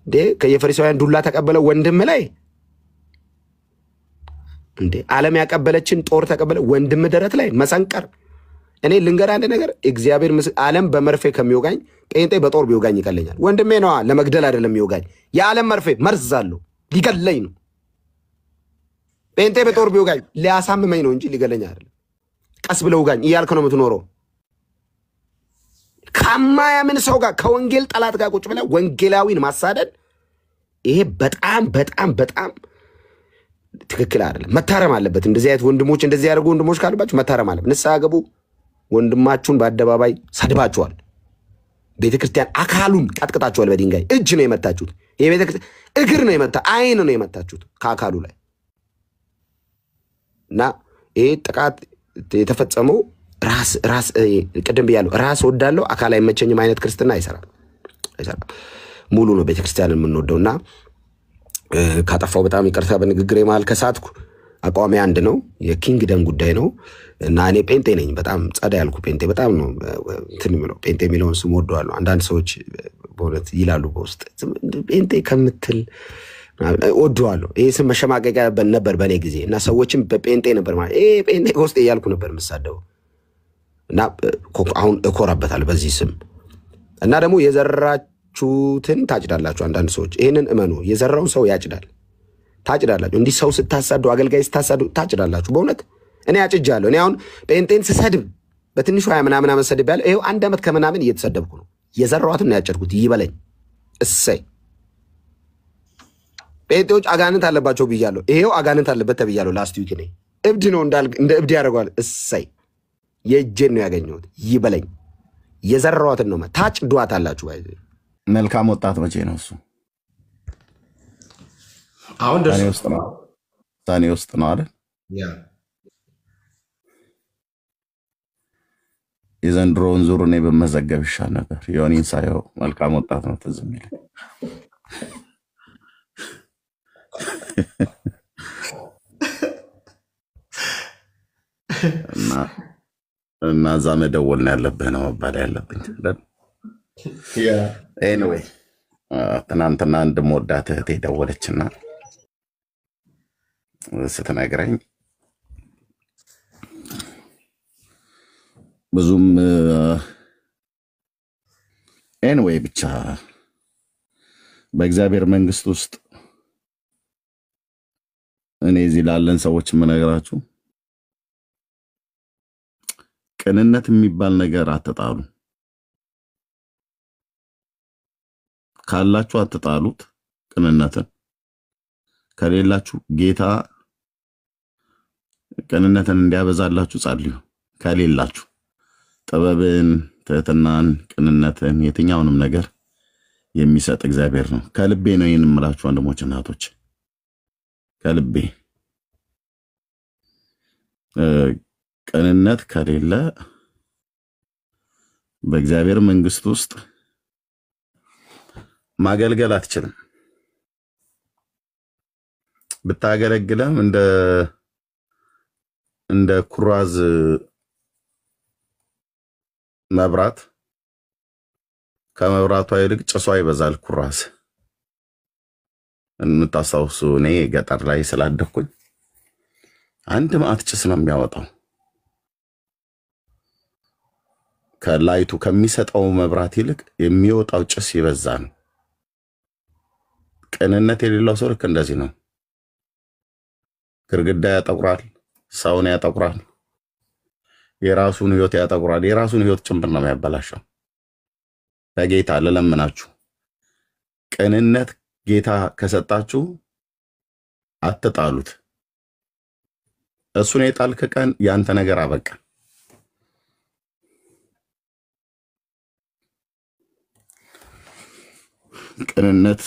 እንዴ ከየፈሪሳውያን ዱላ ተቀበለ ወንድም ላይ እንዴ ዓለም ያቀበለችን ጦር ተቀበለ ወንድም ደረት ላይ መሰንቀር። እኔ ልንገር አንድ ነገር እግዚአብሔር ዓለም በመርፌ ከሚወጋኝ ጴንጤ በጦር ቢወጋኝ ይቀለኛል። ወንድሜ ነው ለመግደል አይደለም ይወጋኝ። የዓለም መርፌ መርዝ አለው ሊገለኝ ነው። ጴንጤ በጦር ቢወጋኝ ሊያሳምመኝ ነው እንጂ ሊገለኝ አይደለም። ቀስ ብለው ውጋኝ እያልክ ነው የምትኖረው። ከማያምን ሰው ጋር ከወንጌል ጠላት ጋር ቁጭ ብለህ ወንጌላዊን ማሳደድ ይሄ በጣም በጣም በጣም ትክክል አይደለም። መታረም አለበት። እንደዚህ አይነት ወንድሞች እንደዚህ ያደርጉ ወንድሞች ካሉባችሁ መታረም አለበት። ንስሐ ገቡ። ወንድማችሁን በአደባባይ ሰድባችኋል። ቤተክርስቲያን አካሉን ቀጥቅጣችኋል። በድንጋይ እጅ ነው የመታችሁት። የቤተክርስቲያን እግር ነው የመታ አይን ነው የመታችሁት ከአካሉ ላይ እና ይሄ ጥቃት የተፈጸመው ራስ ቅድም ብያለሁ። ራስ ወዳለው አካል አይመቸኝም አይነት ክርስትና አይሰራም። ሙሉ ነው ቤተክርስቲያንን የምንወደውና ካጠፋው በጣም ይቅርታ በንግግሬ መሃል ከሳትኩ። አቋሜ አንድ ነው፣ የኪንግደም ጉዳይ ነው እና እኔ ጴንጤ ነኝ። በጣም ጸዳ ያልኩ ጴንጤ በጣም ነው እንትን የሚለው ጴንጤ የሚለውን ስም ወደዋለሁ። አንዳንድ ሰዎች በእውነት ይላሉ በውስጥ ጴንጤ ከምትል ወደዋለሁ። ይሄ ስም መሸማቀቂያ ነበር በእኔ ጊዜ እና ሰዎችም በጴንጤ ነበር ማለት ጴንጤ ከውስጥ እያልኩ ነበር የምሳደበው እና አሁን እኮራበታለሁ በዚህ ስም እና ደግሞ የዘራችሁትን ታጭዳላችሁ። አንዳንድ ሰዎች ይህንን እመኑ። የዘራውን ሰው ያጭዳል። ታጭዳላችሁ። እንዲህ ሰው ስታሳዱ አገልጋይ ስታሳዱ ታጭዳላችሁ። በእውነት እኔ አጭጃለሁ። እኔ አሁን ጴንጤን ስሰድብ በትንሹ 20 ምናምን ዓመት ሰድብ ያለው ይኸው 1 ዓመት ከምናምን እየተሰደብኩ ነው። የዘራዋትን ነው ያጨድኩት። ይበለኝ እሰይ። ጴንጤዎች አጋንንት አለባቸው ብያለሁ። ይሄው አጋንንት አለበት ተብያለሁ። ላስት ዊክ እኔ እብድ ነው እንደ እብድ ያደርገዋል። እሰይ የእጄን ነው ያገኘሁት። ይበለኝ። የዘራዋትን ነው ታጭዷት አላችሁ። ባይ መልካም ወጣት መቼ ነው እሱ? አሁን ደርሶ ሰኔ ውስጥ ነው አይደል? ያ የዘንድሮውን ዙር እኔ በመዘገብ ይሻል ነበር። ዮኒን ሳየው መልካም ወጣት ነው ትዝ የሚለኝ እና እዛ መደወል ነው ያለብህ ነው መባል ያለብኝ። ኤኒዌይ ትናንትና እንደምወዳት እህቴ ደወለችና ስትነግረኝ ብዙም ኤኒዌይ ብቻ በእግዚአብሔር መንግስት ውስጥ እኔ እዚህ ላለን ሰዎች የምነግራችሁ ቅንነት የሚባል ነገር አትጣሉ። ካላችሁ አትጣሉት ቅንነትን። ከሌላችሁ ጌታ ቅንነትን እንዲያበዛላችሁ ጸልዩ። ከሌላችሁ ጥበብን፣ ትህትናን፣ ቅንነትን የትኛውንም ነገር የሚሰጥ እግዚአብሔር ነው። ከልቤ ነው ይህን የምላችሁ ወንድሞች እናቶች፣ ከልቤ ቅንነት ከሌለ በእግዚአብሔር መንግስት ውስጥ ማገልገል አትችልም። ብታገለግለም እንደ እንደ ኩራዝ መብራት ከመብራቷ ይልቅ ጭሷ ይበዛል። ኩራዝ እንታሳውሱ እኔ ገጠር ላይ ስላደኩኝ አንድ ማዕት ጭስ ነው የሚያወጣው። ከላይቱ ከሚሰጠው መብራት ይልቅ የሚወጣው ጭስ ይበዛል። ቅንነት የሌለው ሰው ልክ እንደዚህ ነው። ግርግዳ ያጠቁራል፣ ሰውን ያጠቁራል፣ የራሱን ህይወት ያጠቁራል፣ የራሱን ህይወት ጭምር ነው የሚያበላሸው። በጌታ ለለምናችሁ ቅንነት ጌታ ከሰጣችሁ አትጣሉት። እሱን የጣልክ ቀን ያንተ ነገር አበቃ። ቅንነት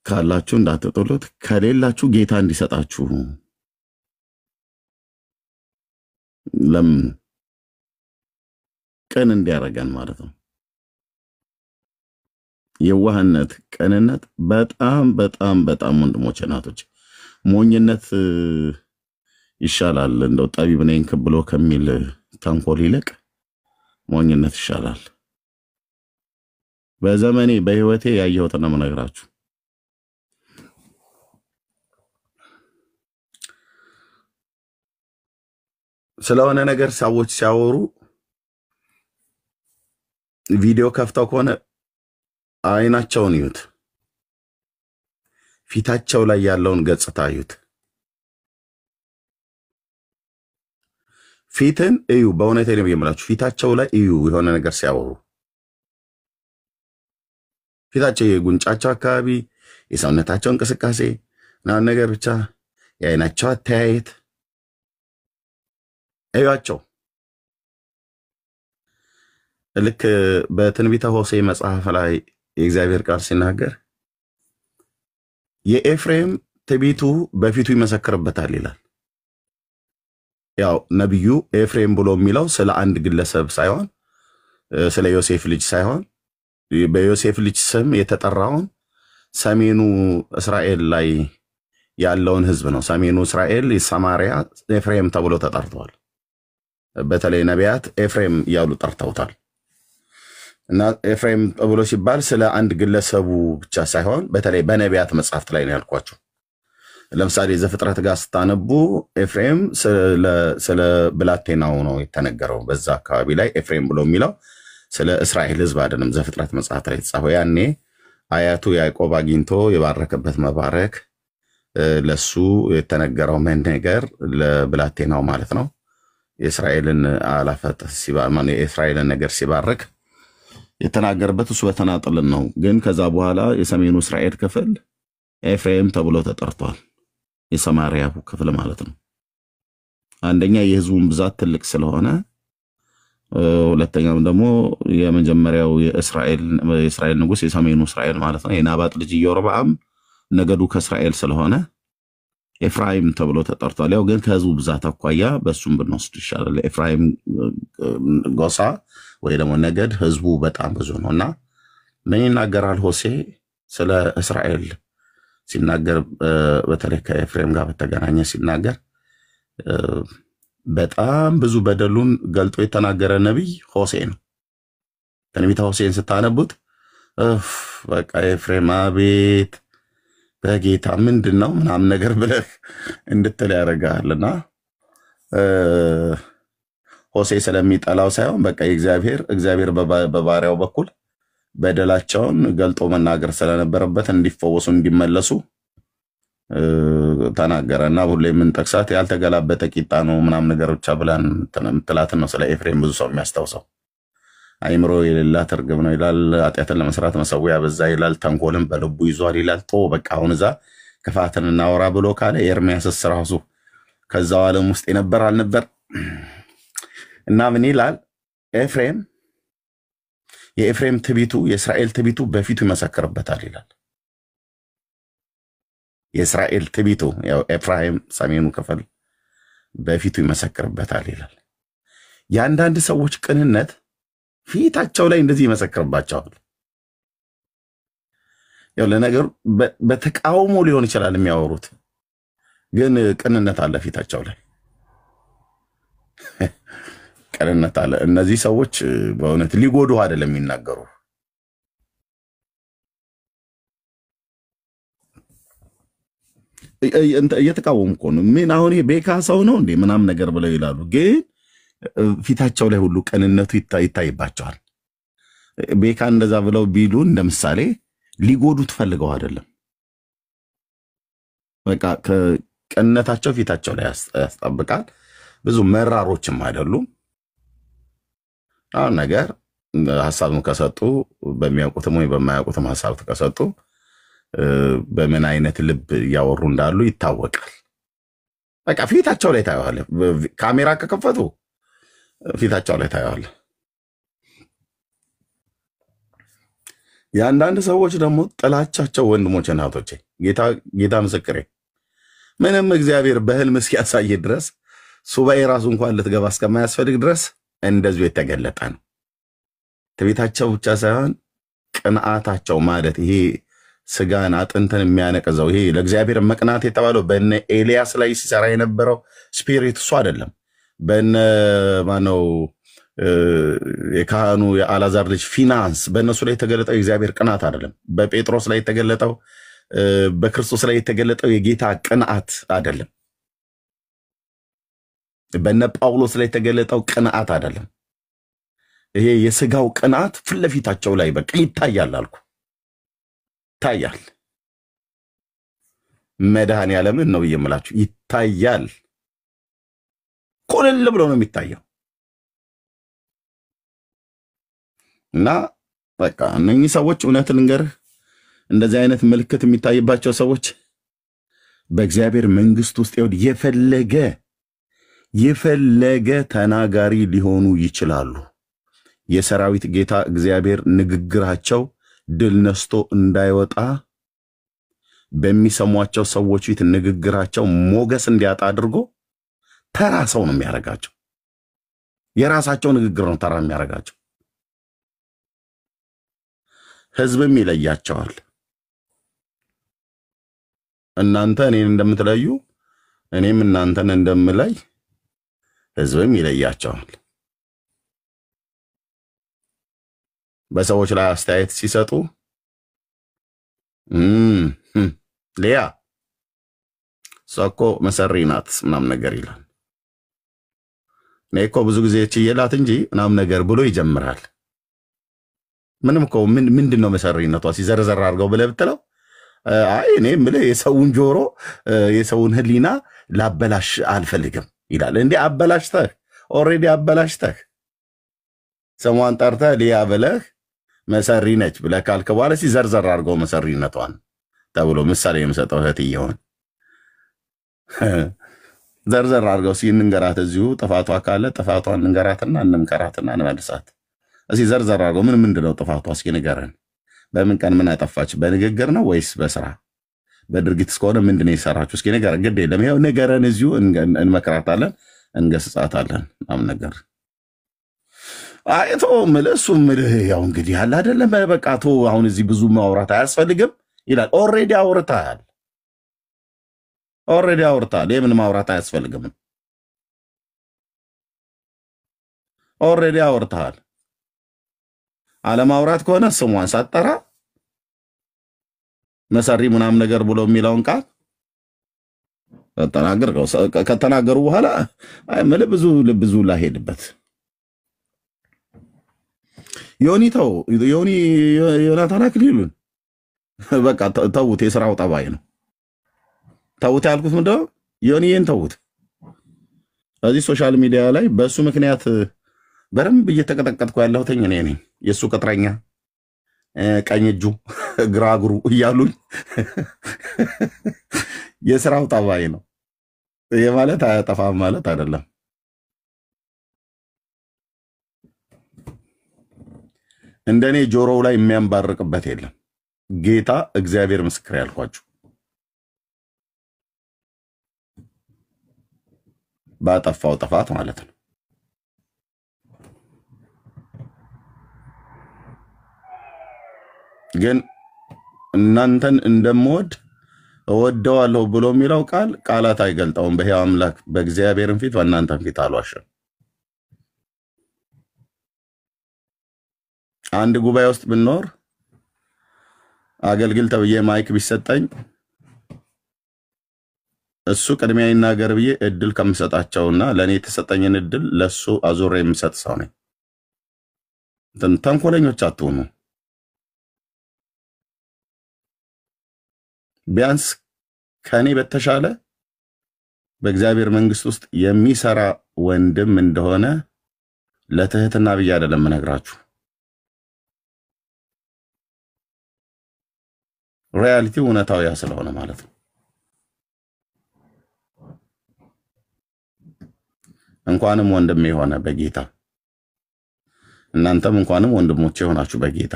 ካላችሁ እንዳትጥሉት፣ ከሌላችሁ ጌታ እንዲሰጣችሁ ለምን ቅን እንዲያረጋን ማለት ነው። የዋህነት ቅንነት በጣም በጣም በጣም ወንድሞቼ እናቶች ሞኝነት ይሻላል። እንደው ጠቢብ ነኝ ብሎ ከሚል ተንኮል ይልቅ ሞኝነት ይሻላል። በዘመኔ በህይወቴ ያየሁት ነው የምነግራችሁ። ስለሆነ ነገር ሰዎች ሲያወሩ ቪዲዮ ከፍተው ከሆነ አይናቸውን ይዩት፣ ፊታቸው ላይ ያለውን ገጽታ ይዩት። ፊትን እዩ። በእውነት ነው የምላችሁ፣ ፊታቸው ላይ እዩ። የሆነ ነገር ሲያወሩ ፊታቸው የጉንጫቸው አካባቢ፣ የሰውነታቸው እንቅስቃሴ እና ነገር ብቻ የአይናቸው አተያየት እዩዋቸው። ልክ በትንቢተ ሆሴዕ መጽሐፍ ላይ የእግዚአብሔር ቃል ሲናገር የኤፍሬም ትዕቢቱ በፊቱ ይመሰክርበታል ይላል። ያው ነብዩ ኤፍሬም ብሎ የሚለው ስለ አንድ ግለሰብ ሳይሆን ስለ ዮሴፍ ልጅ ሳይሆን በዮሴፍ ልጅ ስም የተጠራውን ሰሜኑ እስራኤል ላይ ያለውን ህዝብ ነው። ሰሜኑ እስራኤል ሰማሪያ ኤፍሬም ተብሎ ተጠርቷል። በተለይ ነቢያት ኤፍሬም እያሉ ጠርተውታል። እና ኤፍሬም ተብሎ ሲባል ስለ አንድ ግለሰቡ ብቻ ሳይሆን በተለይ በነቢያት መጽሐፍት ላይ ነው ያልኳቸው። ለምሳሌ ዘፍጥረት ጋር ስታነቡ ኤፍሬም ስለ ብላቴናው ነው የተነገረው። በዛ አካባቢ ላይ ኤፍሬም ብሎ የሚለው ስለ እስራኤል ህዝብ አይደለም። ዘፍጥረት መጽሐፍ ላይ ተጻፈው ያኔ አያቱ ያዕቆብ አግኝቶ የባረከበት መባረክ ለሱ የተነገረው ነገር ለብላቴናው ማለት ነው። የእስራኤልን አላፈት ሲባል የእስራኤልን ነገር ሲባረክ የተናገረበት እሱ በተናጠልን ነው። ግን ከዛ በኋላ የሰሜኑ እስራኤል ክፍል ኤፍሬም ተብሎ ተጠርቷል። የሰማሪያ ክፍል ማለት ነው። አንደኛ የህዝቡን ብዛት ትልቅ ስለሆነ፣ ሁለተኛም ደግሞ የመጀመሪያው የእስራኤል ንጉስ የሰሜኑ እስራኤል ማለት ነው የናባጥ ልጅ ኢዮርብዓም ነገዱ ከእስራኤል ስለሆነ ኤፍራይም ተብሎ ተጠርቷል። ያው ግን ከህዝቡ ብዛት አኳያ በሱም ብንወስድ ይሻላል። ኤፍራይም ጎሳ ወይ ደግሞ ነገድ ህዝቡ በጣም ብዙ ነውና ምን ይናገራል ሆሴዕ ስለ እስራኤል ሲናገር፣ በተለይ ከኤፍሬም ጋር በተገናኘ ሲናገር በጣም ብዙ በደሉን ገልጦ የተናገረ ነብይ ሆሴዕ ነው። ትንቢተ ሆሴዕን ስታነቡት በቃ ኤፍሬም አቤት በጌታ ምንድነው ምናምን ነገር ብለህ እንድትል ያደርጋልና ሆሴዕ ስለሚጠላው ሳይሆን በቃ እግዚአብሔር በባሪያው በኩል በደላቸውን ገልጦ መናገር ስለነበረበት እንዲፈወሱ እንዲመለሱ ተናገረና ሁሌ ምን ጠቅሳት ያልተገላበጠ ቂጣ ነው ምናምን ነገር ብቻ ብላን ምትላትን ነው ስለ ኤፍሬም ብዙ ሰው የሚያስታውሰው። አይምሮ የሌላት እርግብ ነው ይላል። ኃጢአትን ለመስራት መሰዊያ በዛ ይላል። ተንኮልን በልቡ ይዟል ይላል። በቃ አሁን እዛ ክፋትን እናወራ ብሎ ካለ ኤርሚያስ ራሱ ከዛው ዓለም ውስጥ የነበር አልነበር እና ምን ይላል ኤፍሬም የኤፍሬም ትዕቢቱ የእስራኤል ትዕቢቱ በፊቱ ይመሰክርበታል ይላል። የእስራኤል ትዕቢቱ ያው ኤፍራይም ሰሜኑ ክፍል በፊቱ ይመሰክርበታል ይላል። የአንዳንድ ሰዎች ቅንነት ፊታቸው ላይ እንደዚህ ይመሰክርባቸዋል። ያው ለነገሩ በተቃውሞ ሊሆን ይችላል የሚያወሩት፣ ግን ቅንነት አለ ፊታቸው ላይ። ቅንነት አለ። እነዚህ ሰዎች በእውነት ሊጎዱ አይደለም የሚናገሩ። እየተቃወሙ እኮ ነው። ምን አሁን ቤካ ሰው ነው እንዴ ምናምን ነገር ብለው ይላሉ። ግን ፊታቸው ላይ ሁሉ ቅንነቱ ይታይባቸዋል። ቤካ እንደዛ ብለው ቢሉ እንደምሳሌ ሊጎዱ ትፈልገው አይደለም። በቃ ቅንነታቸው ፊታቸው ላይ ያስጠብቃል። ብዙ መራሮችም አይደሉም። አሁን ነገር ሐሳብም ከሰጡ በሚያውቁትም ወይ በማያውቁትም ሐሳብ ከሰጡ በምን አይነት ልብ ያወሩ እንዳሉ ይታወቃል። በቃ ፊታቸው ላይ ታየዋለ። ካሜራ ከከፈቱ ፊታቸው ላይ ታየዋለ። የአንዳንድ ሰዎች ደግሞ ጥላቻቸው ወንድሞች እናቶቼ፣ ጌታ ምስክሬ፣ ምንም እግዚአብሔር በህልም እስኪያሳይ ድረስ ሱባኤ ራሱ እንኳን ልትገባ እስከማያስፈልግ ድረስ እንደዚሁ የተገለጠ ነው። ትዕቢታቸው ብቻ ሳይሆን ቅንዓታቸው ማለት ይሄ ስጋን አጥንትን የሚያነቅዘው ይሄ ለእግዚአብሔር መቅናት የተባለው በነ ኤልያስ ላይ ሲሰራ የነበረው ስፒሪት እሱ አይደለም። በነ ማነው የካህኑ የአልዓዛር ልጅ ፊናንስ በእነሱ ላይ የተገለጠው የእግዚአብሔር ቅናት አይደለም። በጴጥሮስ ላይ የተገለጠው በክርስቶስ ላይ የተገለጠው የጌታ ቅንዓት አይደለም። በነ ጳውሎስ ላይ የተገለጠው ቅንዓት አይደለም። ይሄ የስጋው ቅንዓት ፊት ለፊታቸው ላይ በቃ ይታያል አልኩ። ይታያል። መድኃኔዓለምን ነው የምላችሁ፣ ይታያል። ኮለል ብሎ ነው የሚታየው። እና በቃ እነኚህ ሰዎች እውነት ልንገርህ፣ እንደዚህ አይነት ምልክት የሚታይባቸው ሰዎች በእግዚአብሔር መንግስት ውስጥ የፈለገ ተናጋሪ ሊሆኑ ይችላሉ። የሰራዊት ጌታ እግዚአብሔር ንግግራቸው ድል ነስቶ እንዳይወጣ በሚሰሟቸው ሰዎች ፊት ንግግራቸው ሞገስ እንዲያጣ አድርጎ ተራ ሰው ነው የሚያረጋቸው። የራሳቸው ንግግር ነው ተራ የሚያረጋቸው። ህዝብም ይለያቸዋል። እናንተ እኔን እንደምትለዩ እኔም እናንተን እንደምለይ ህዝብም ይለያቸዋል። በሰዎች ላይ አስተያየት ሲሰጡ ሊያ ሰኮ መሰሪ ናት ምናምን ነገር ይላል። እኔ እኮ ብዙ ጊዜ ችየላት እንጂ ምናምን ነገር ብሎ ይጀምራል። ምንም እኮ ምንድነው መሰሪነቷ ሲዘረዘር አድርገው ብለህ ብትለው አይ እኔ ምለ የሰውን ጆሮ የሰውን ህሊና ላበላሽ አልፈልግም ይላል። እንዴ አበላሽተህ ኦሬዲ አበላሽተህ ሰማን ጠርተህ ሊያ ብለህ መሰሪ ነች ብለህ ካልክ በኋላ ሲዘርዘር አድርገው መሰሪነቷን ተብሎ ምሳሌ የምሰጠው እህት ይሆን ዘርዘር አድርገው ሲንንገራት እዚሁ ጥፋቷ ካለ ጥፋቷን እንገራትና እንምከራትና እንመልሳት። እዚህ ዘርዘር አድርገው ምንድነው ጥፋቷ እስኪ ንገረን። በምን ቀን ምን አጠፋች? በንግግር ነው ወይስ በስራ በድርጊት እስከሆነ ምንድነው የሰራችው? እስኪ ንገረን። ግድ የለም ይሄው ንገረን፣ እዚሁ እንመክራታለን፣ እንገስጻታለን። ምናምን ነገር አይቶ ምልሱ ምልህ ያው እንግዲህ ያለ አይደለም በቃ ቶ አሁን እዚህ ብዙ ማውራት አያስፈልግም ይላል። ኦሬዲ አውርታል። የምን ማውራት አያስፈልግም? ኦሬዲ አውርታል። አለማውራት ከሆነ ስሟን ሳጠራ መሰሪ ምናምን ነገር ብሎ የሚለውን ቃል ከተናገሩ በኋላ አይ ምልህ ብዙ ላሄድበት ዮናታን አክሊሉን በቃ ተውት። የሥራው ጠባይ ነው። ተውት ያልኩት ምንድነው? ዮኒን ተውት። እዚህ ሶሻል ሚዲያ ላይ በሱ ምክንያት በረምብ እየተቀጠቀጥኩ ያለሁት እኔ ነኝ። የሱ ቅጥረኛ ቀኝ እጁ ግራ እግሩ እያሉኝ የሥራው ጠባይ ነው። ይሄ ማለት አያጠፋም ማለት አይደለም። እንደኔ ጆሮው ላይ የሚያንባርቅበት የለም። ጌታ እግዚአብሔር ምስክር ያልኳችሁ ባጠፋው ጥፋት ማለት ነው። ግን እናንተን እንደምወድ እወደዋለሁ ብሎ የሚለው ቃላት አይገልጠውም። በሕያው አምላክ በእግዚአብሔርን ፊት በእናንተን ፊት አልዋሽም። አንድ ጉባኤ ውስጥ ብንኖር አገልግል ተብዬ ማይክ ቢሰጠኝ እሱ ቅድሚያ ይናገር ብዬ እድል ከምሰጣቸውና ለኔ የተሰጠኝን እድል ለሱ አዙሬ የምሰጥ ሰው ነኝ። ተንኮለኞች አትሆኑ። ቢያንስ ከኔ በተሻለ በእግዚአብሔር መንግስት ውስጥ የሚሰራ ወንድም እንደሆነ ለትህትና ብዬ አይደለም እነግራችሁ። ሪያሊቲ እውነታው ያ ስለሆነ ማለት ነው። እንኳንም ወንድሜ ሆነ በጌታ እናንተም እንኳንም ወንድሞቼ ሆናችሁ በጌታ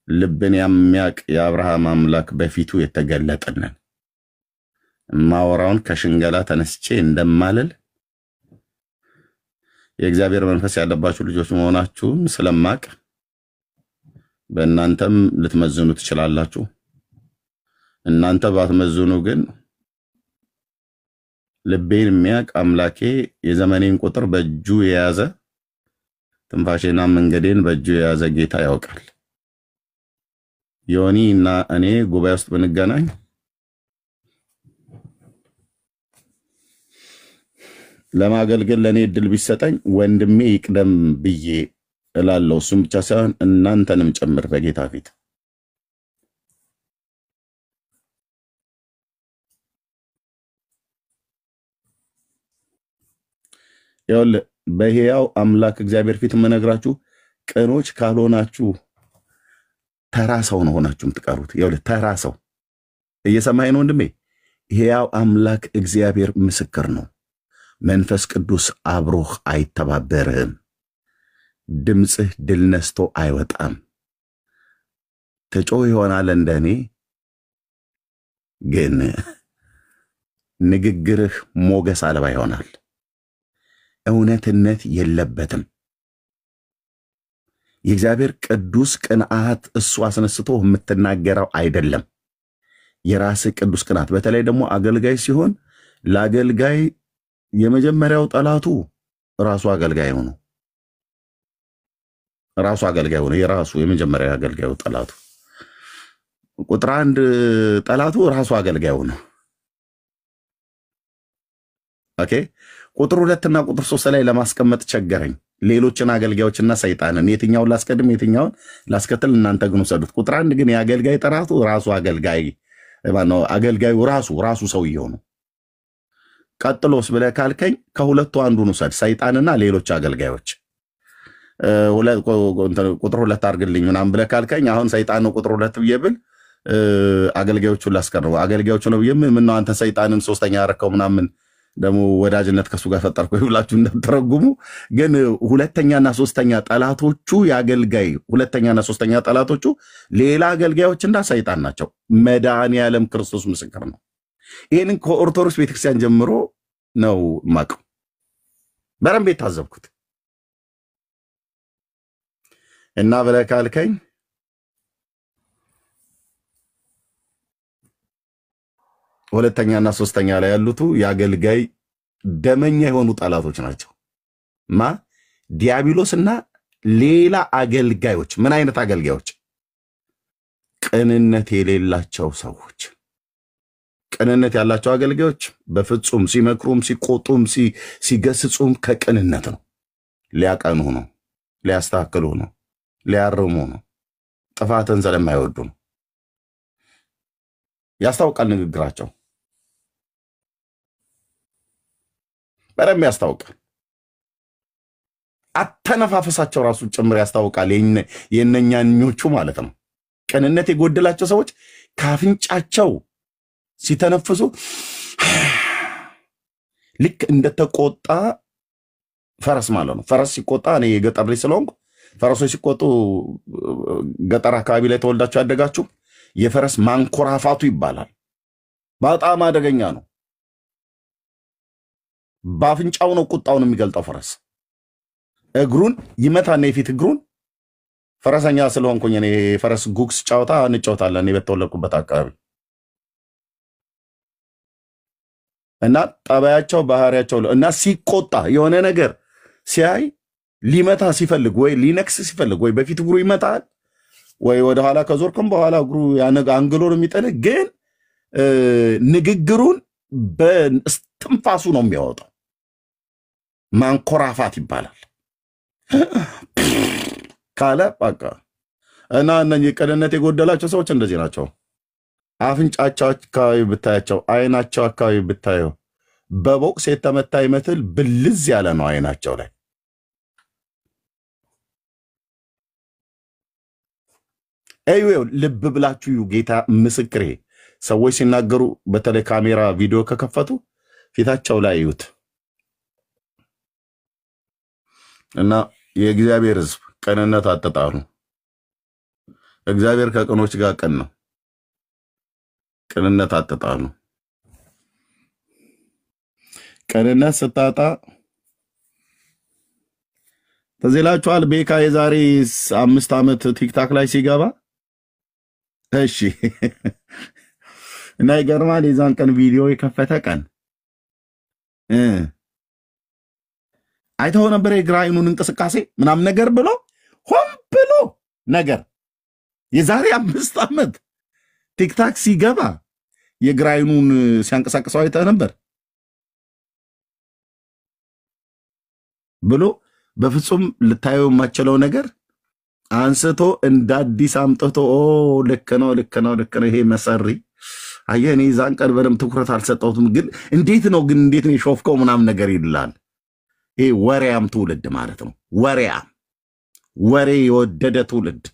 ልብን የሚያቅ የአብርሃም አምላክ በፊቱ የተገለጠነን ማወራውን ከሽንገላ ተነስቼ እንደማልል የእግዚአብሔር መንፈስ ያለባችሁ ልጆች መሆናችሁን ስለማቅ በእናንተም ልትመዝኑ ትችላላችሁ። እናንተ ባትመዝኑ ግን ልቤን የሚያቅ አምላኬ የዘመኔን ቁጥር በእጁ የያዘ ትንፋሼና መንገዴን በእጁ የያዘ ጌታ ያውቃል። ዮኒ እና እኔ ጉባኤ ውስጥ ብንገናኝ ለማገልገል ለኔ እድል ቢሰጠኝ ወንድሜ ይቅደም ብዬ እላለሁ። እሱም ብቻ ሳይሆን እናንተንም ጨምር በጌታ ፊት። ይኸውልህ በሕያው አምላክ እግዚአብሔር ፊት የምነግራችሁ ቅኖች ካልሆናችሁ ተራ ሰው ነው ሆናችሁ የምትቀሩት። ይኸውልህ ተራ ሰው እየሰማኸኝ ነው ወንድሜ? ሕያው አምላክ እግዚአብሔር ምስክር ነው። መንፈስ ቅዱስ አብሮህ አይተባበርህም። ድምፅህ ድል ነስቶ አይወጣም። ትጮህ ይሆናል እንደኔ፣ ግን ንግግርህ ሞገስ አልባ ይሆናል። እውነትነት የለበትም። የእግዚአብሔር ቅዱስ ቅንዓት እሱ አስነስቶ የምትናገረው አይደለም። የራስህ ቅዱስ ቅንዓት። በተለይ ደግሞ አገልጋይ ሲሆን ለአገልጋይ የመጀመሪያው ጠላቱ ራሱ አገልጋይ ነው። ራሱ አገልጋይ ነው። የራሱ የመጀመሪያው አገልጋዩ ጠላቱ ቁጥር 1 ጠላቱ ራሱ አገልጋዩ ነው። ኦኬ ቁጥር 2 እና ቁጥር 3 ላይ ለማስቀመጥ ቸገረኝ። ሌሎችን አገልጋዮችና ሰይጣንን የትኛውን ላስቀድም የትኛውን ላስከተል እናንተ ግን ወሰዱት። ቁጥር 1 ግን የአገልጋይ ጠላቱ ራሱ አገልጋይ ማነው? አገልጋዩ ራሱ ሰውየው ነው። ቀጥሎስ ብለህ ካልከኝ ከሁለቱ አንዱን ውሰድ፣ ሰይጣንና ሌሎች አገልጋዮች። ቁጥር 2 አድርግልኝ ምናምን ብለህ ካልከኝ አሁን ሰይጣን ነው ቁጥር 2 ብዬ ብል አገልጋዮቹን ላስቀር አገልጋዮቹ ነው ብዬ ምን ነው አንተ ሰይጣንን ሶስተኛ ያረከው ምናምን ደግሞ ወዳጅነት ከሱ ጋር ፈጠርኩ ይብላችሁ እንደተረጉሙ። ግን ሁለተኛና ሶስተኛ ጠላቶቹ የአገልጋይ ሁለተኛና ሶስተኛ ጠላቶቹ ሌላ አገልጋዮችና ሰይጣን ናቸው። መድኃኔዓለም ክርስቶስ ምስክር ነው። ይህንን ከኦርቶዶክስ ቤተክርስቲያን ጀምሮ ነው ማቀው በረም ቤት ታዘብኩት። እና ብለህ ካልከኝ ሁለተኛና ሶስተኛ ላይ ያሉት የአገልጋይ ደመኛ የሆኑ ጠላቶች ናቸው። ዲያብሎስና ሌላ አገልጋዮች። ምን አይነት አገልጋዮች? ቅንነት የሌላቸው ሰዎች። ቅንነት ያላቸው አገልጋዮች በፍጹም ሲመክሩም ሲቆጡም ሲገስጹም ከቅንነት ነው። ሊያቀኑ ነው፣ ሊያስተካክሉ ነው፣ ሊያርሙ ነው። ጥፋትን ስለማይወዱ ነው። ያስታውቃል ንግግራቸው፣ በደንብ ያስታውቃል። አተነፋፈሳቸው ራሱ ጭምር ያስታውቃል። የነኛኞቹ ማለት ነው። ቅንነት የጎደላቸው ሰዎች ካፍንጫቸው ሲተነፍሱ ልክ እንደተቆጣ ፈረስ ማለት ነው። ፈረስ ሲቆጣ እኔ የገጠር ልጅ ስለሆንኩ ፈረሶች ሲቆጡ ገጠር አካባቢ ላይ ተወልዳችሁ ያደጋችሁ የፈረስ ማንኮራፋቱ ይባላል። በጣም አደገኛ ነው። ባፍንጫው ነው ቁጣውን የሚገልጠው። ፈረስ እግሩን ይመታና የፊት እግሩን ፈረሰኛ ስለሆንኩኝ እኔ ፈረስ ጉክስ ጫውታ እንጫወታለን በተወለድኩበት አካባቢ እና ጠባያቸው ባህሪያቸው እና ሲቆጣ የሆነ ነገር ሲያይ ሊመታ ሲፈልግ ወይ ሊነክስ ሲፈልግ ወይ በፊት እግሩ ይመታል ወይ ወደ ኋላ ከዞርክም በኋላ እግሩ አንግሎ ነው የሚጥልህ። ግን ንግግሩን በስትንፋሱ ነው የሚያወጣው። ማንኮራፋት ይባላል ካለ በቃ። እና እነኚህ ቅንነት የጎደላቸው ሰዎች እንደዚህ ናቸው። አፍንጫቸው አካባቢ ብታያቸው፣ አይናቸው አካባቢ ብታየው በቦክስ የተመታ ይመስል ብልዝ ያለ ነው አይናቸው ላይ። አይዌው ልብ ብላችሁ ጌታ ምስክሬ፣ ሰዎች ሲናገሩ በተለይ ካሜራ ቪዲዮ ከከፈቱ ፊታቸው ላይ እዩት። እና የእግዚአብሔር ሕዝብ ቅንነት አትጣሉ። እግዚአብሔር ከቅኖች ጋር ቅን ነው። ቅንነት አትጣሉ። ቅንነት ስታጣ ተዘላችኋል። ቤካ የዛሬ 5 ዓመት ቲክታክ ላይ ሲገባ እሺ እና ይገርማል። የዛን ቀን ቪዲዮ የከፈተ ቀን አይተው ነበር የግራ አይኑን እንቅስቃሴ ምናምን ነገር ብሎ ሆን ብሎ ነገር የዛሬ 5 ዓመት ቲክታክ ሲገባ የግራ አይኑን ሲያንቀሳቅሰው አይተህ ነበር ብሎ በፍጹም ልታየው የማይችለው ነገር አንስቶ እንደ አዲስ አምጥቶ ልክ ነው ይሄ መሰሪ አየህ። እኔ ዛን ቀን በደምብ ትኩረት አልሰጠሁትም፣ ግን እንዴት ነው የሾፍከው ምናምን ነገር ይላል። ይሄ ወሬያም ትውልድ ማለት ነው። ወሬ የወደደ ትውልድ።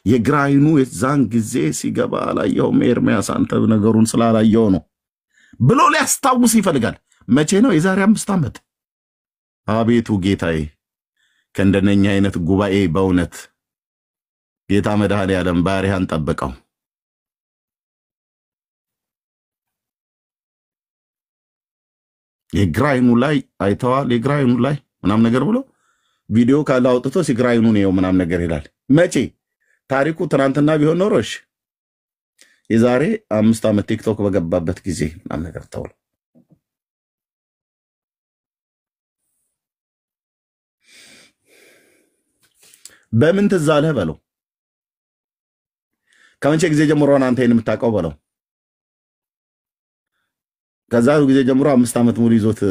የግራ አይኑ የዛን ጊዜ ሲገባ አላየሁም። ኤርሚያስ አንተ ነገሩን ስላላየው ነው ብሎ ሊያስታውስ ይፈልጋል። መቼ ነው? የዛሬ 5 ዓመት። አቤቱ ጌታዬ ከእንደነኛ አይነት ጉባኤ በእውነት ጌታ መድኃኔዓለም ባሪያህን ጠብቀው። የግራ አይኑ ላይ አይተዋል። የግራ አይኑ ላይ ምናምን ነገር ብሎ ቪዲዮ ካለ አውጥቶ የግራ አይኑን ነው ምናምን ነገር ይላል። መቼ? ታሪኩ ትናንትና ቢሆን ኖሮሽ የዛሬ 5 ዓመት ቲክቶክ በገባበት ጊዜ ምናምን ነገር ተውሎ በምን ትዝ አለህ በለው። ከመቼ ጊዜ ጀምሮ አንተ ይሄን የምታውቀው በለው። ከዛ ጊዜ ጀምሮ 5 ዓመት ሙሉ ይዞት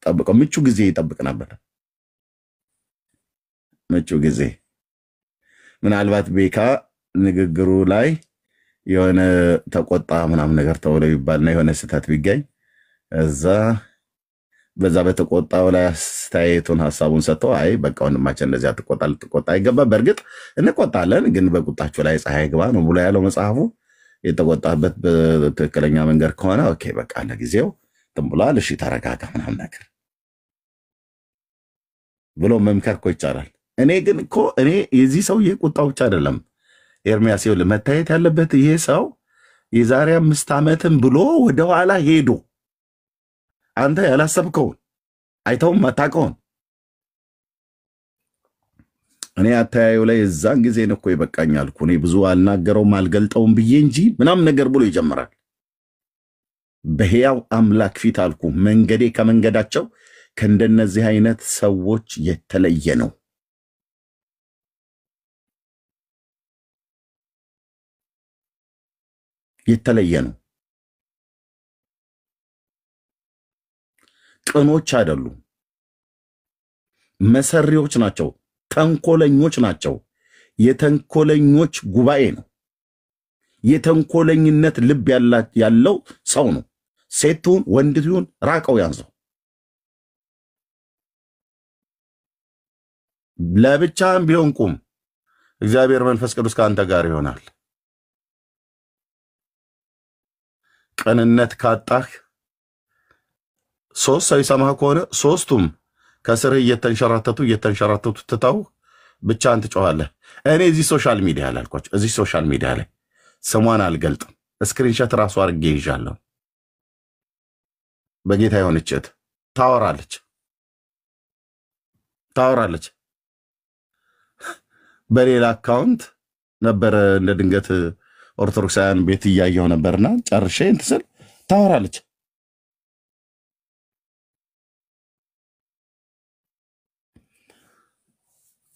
ጠብቀው ምቹ ጊዜ ይጠብቅ ነበር። ምቹ ጊዜ ምናልባት ቤካ ንግግሩ ላይ የሆነ ተቆጣ ምናምን ነገር ተወለ ይባልና የሆነ ስህተት ቢገኝ እዛ በዛ በተቆጣው ላይ አስተያየቱን ሐሳቡን ሰጥተው አይ በቃ ወንድማችን እንደዚህ አትቆጣ አይገባ። በእርግጥ እንቆጣለን፣ ግን በቁጣቸው ላይ ፀሐይ ግባ ነው ብሎ ያለው መጽሐፉ። የተቆጣበት በትክክለኛ መንገድ ከሆነ ኦኬ በቃ ለጊዜው ትምብሏል፣ እሺ ተረጋጋ ምናምን ነገር ብሎ መምከር እኮ ይቻላል። እኔ ግን እኮ የዚህ ሰውዬ ቁጣው ብቻ አይደለም ኤርሚያስ፣ ይኸውልህ መታየት ያለበት ይሄ ሰው የዛሬ 5 ዓመትም ብሎ ወደኋላ ሄዶ አንተ ያላሰብከውን አይተውም አታውቀውን እኔ አታያዩ ላይ እዛን ጊዜ ነው እኮ ይበቃኛል እኮ እኔ ብዙ አልናገረውም አልገልጠውም ብዬ እንጂ ምናምን ነገር ብሎ ይጀምራል። በሕያው አምላክ ፊት አልኩ መንገዴ ከመንገዳቸው ከእንደነዚህ አይነት ሰዎች የተለየ ነው። የተለየ ነው። ቅኖች አይደሉም፣ መሰሪዎች ናቸው፣ ተንኮለኞች ናቸው። የተንኮለኞች ጉባኤ ነው። የተንኮለኝነት ልብ ያለው ሰው ነው። ሴቱን ወንድቱን ራቀው ያንሰው። ለብቻም ቢሆን ቁም። እግዚአብሔር መንፈስ ቅዱስ ከአንተ ጋር ይሆናል። ቅንነት ካጣህ 3 ሰው ይሰማህ ከሆነ 3ቱም ከስርህ እየተንሸራተቱ ትተው ብቻህን ትጮኻለህ። እኔ እዚህ ሶሻል ሚዲያ ላይ አልኳቸው፣ እዚህ ሶሻል ሚዲያ ላይ ስሟን አልገልጥም፣ ስክሪንሾት ራሱ አድርጌ ይዣለሁ። በጌታ የሆነች እህት ታወራለች። በሌላ አካውንት ነበረ እንደ ድንገት ኦርቶዶክሳውያን ቤት እያየው ነበርና ጨርሼ እንትን ስል ታወራለች።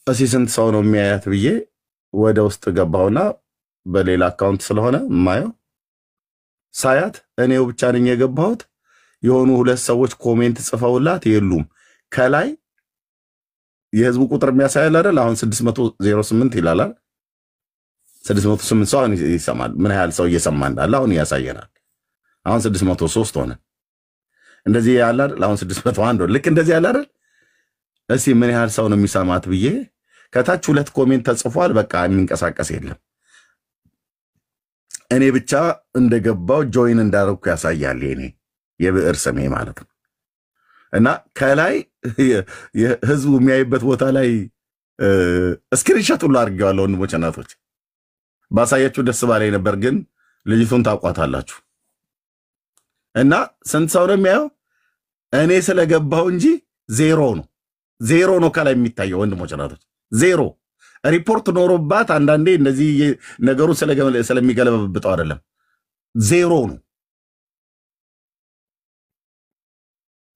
እሺ ስንት ሰው ነው የሚያያት ብዬ ወደ ውስጥ ገባሁና በሌላ አካውንት ስለሆነ ማየው ሳያት እኔው ብቻ ነኝ የገባሁት። የሆኑ ሁለት ሰዎች ኮሜንት ጽፈውላት የሉም። ከላይ የህዝቡ ቁጥር የሚያሳያል አይደል? አሁን 608 ይላል። 608 ሰው አሁን ይሰማል። ምን ያህል ሰው እየሰማ እንዳለ አሁን ያሳየናል። አሁን 603 ሆነ። እንደዚህ ያለ አይደል? አሁን 601 ልክ እንደዚህ ያለ አይደል? እስቲ ምን ያህል ሰው ነው የሚሰማት ብዬ ከታች ሁለት ኮሜንት ተጽፏል። በቃ የሚንቀሳቀስ የለም። እኔ ብቻ እንደገባው ጆይን እንዳደረኩ ያሳያል። የኔ የብዕር ስሜ ማለት ነው። እና ከላይ ህዝቡ የሚያይበት ቦታ ላይ ስክሪንሾት ሁሉ አድርጌዋለሁ። ወንድሞች እናቶች ባሳያችሁ ደስ ባላይ ነበር፣ ግን ልጅቱን ታውቋታላችሁ። እና ስንት ሰው ነው የሚያየው? እኔ ስለገባው እንጂ ዜሮ ነው። ዜሮ ነው ከላይ የሚታየው ወንድሞች እናቶች፣ ዜሮ። ሪፖርት ኖሮባት አንዳንዴ እንደዚህ ነገሩን ስለሚገለበብጠው አይደለም፣ ዜሮ ነው።